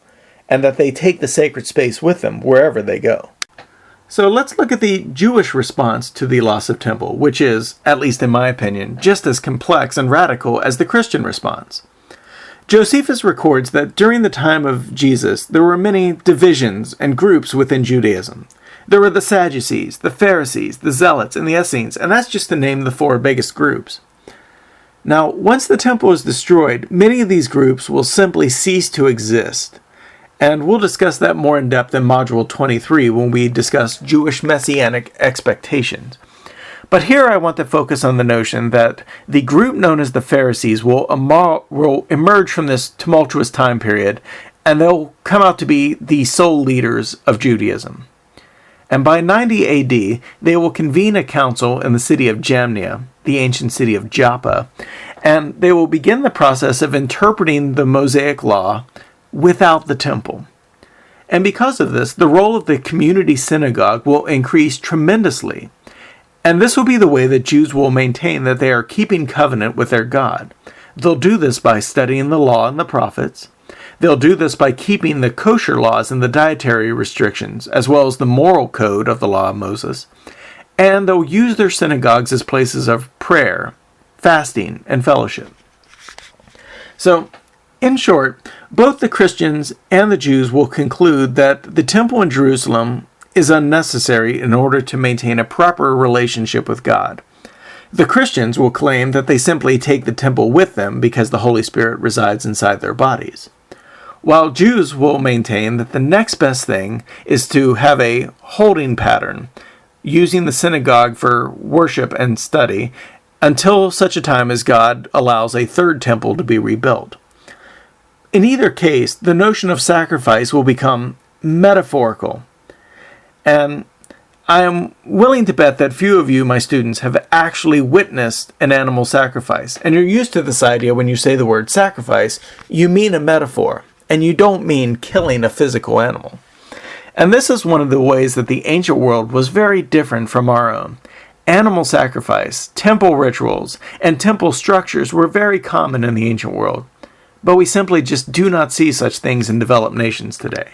and that they take the sacred space with them wherever they go. So let's look at the Jewish response to the loss of temple, which is, at least in my opinion, just as complex and radical as the Christian response. Josephus records that during the time of Jesus, there were many divisions and groups within Judaism. There were the Sadducees, the Pharisees, the Zealots, and the Essenes, and that's just to name the four biggest groups. Now, once the temple is destroyed, many of these groups will simply cease to exist. And we'll discuss that more in depth in Module 23 when we discuss Jewish messianic expectations. But here I want to focus on the notion that the group known as the Pharisees will emerge from this tumultuous time period, and they'll come out to be the sole leaders of Judaism. And by 90 AD, they will convene a council in the city of Jamnia, the ancient city of Joppa, and they will begin the process of interpreting the Mosaic law without the temple. And because of this, the role of the community synagogue will increase tremendously. And this will be the way that Jews will maintain that they are keeping covenant with their God. They'll do this by studying the law and the prophets. They'll do this by keeping the kosher laws and the dietary restrictions, as well as the moral code of the law of Moses. And they'll use their synagogues as places of prayer, fasting, and fellowship. So, in short, both the Christians and the Jews will conclude that the temple in Jerusalem is unnecessary in order to maintain a proper relationship with God. The Christians will claim that they simply take the temple with them because the Holy Spirit resides inside their bodies, while Jews will maintain that the next best thing is to have a holding pattern, using the synagogue for worship and study until such a time as God allows a third temple to be rebuilt. In either case, the notion of sacrifice will become metaphorical. And I am willing to bet that few of you, my students, have actually witnessed an animal sacrifice. And you're used to this idea when you say the word sacrifice, you mean a metaphor, and you don't mean killing a physical animal. And this is one of the ways that the ancient world was very different from our own. Animal sacrifice, temple rituals, and temple structures were very common in the ancient world. But we simply just do not see such things in developed nations today.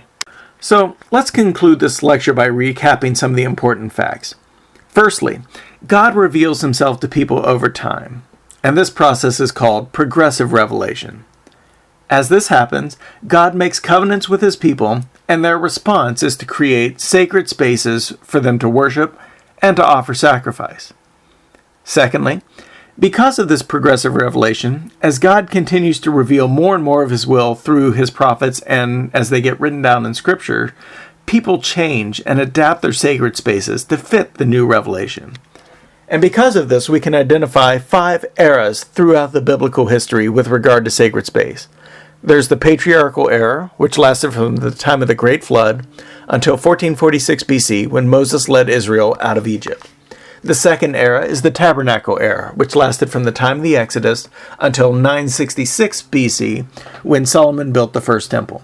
So let's conclude this lecture by recapping some of the important facts. Firstly, God reveals himself to people over time, and this process is called progressive revelation. As this happens, God makes covenants with his people, and their response is to create sacred spaces for them to worship and to offer sacrifice. Secondly, because of this progressive revelation, as God continues to reveal more and more of his will through his prophets and as they get written down in Scripture, people change and adapt their sacred spaces to fit the new revelation. And because of this, we can identify 5 eras throughout the biblical history with regard to sacred space. There's the patriarchal era, which lasted from the time of the Great Flood until 1446 BC, when Moses led Israel out of Egypt. The second era is the tabernacle era, which lasted from the time of the Exodus until 966 BC, when Solomon built the first temple.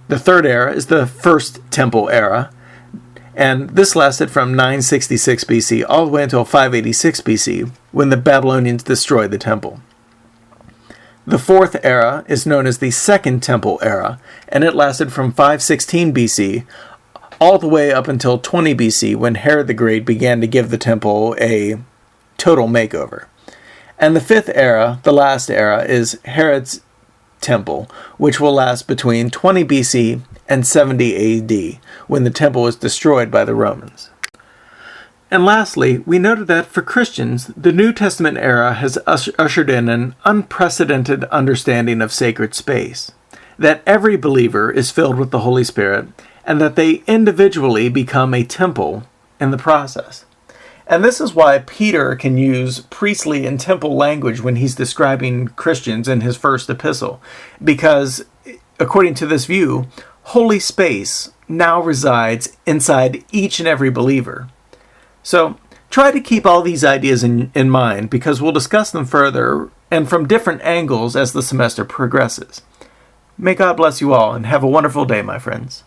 The third era is the First Temple era, and this lasted from 966 BC all the way until 586 BC, when the Babylonians destroyed the temple. The fourth era is known as the Second Temple era, and it lasted from 516 BC all the way up until 20 BC, when Herod the Great began to give the temple a total makeover. And the fifth era, the last era, is Herod's temple, which will last between 20 BC and 70 AD, when the temple was destroyed by the Romans. And lastly, we noted that for Christians, the New Testament era has ushered in an unprecedented understanding of sacred space, that every believer is filled with the Holy Spirit, and that they individually become a temple in the process. And this is why Peter can use priestly and temple language when he's describing Christians in his first epistle, because according to this view, holy space now resides inside each and every believer. So try to keep all these ideas in mind, because we'll discuss them further and from different angles as the semester progresses. May God bless you all, and have a wonderful day, my friends.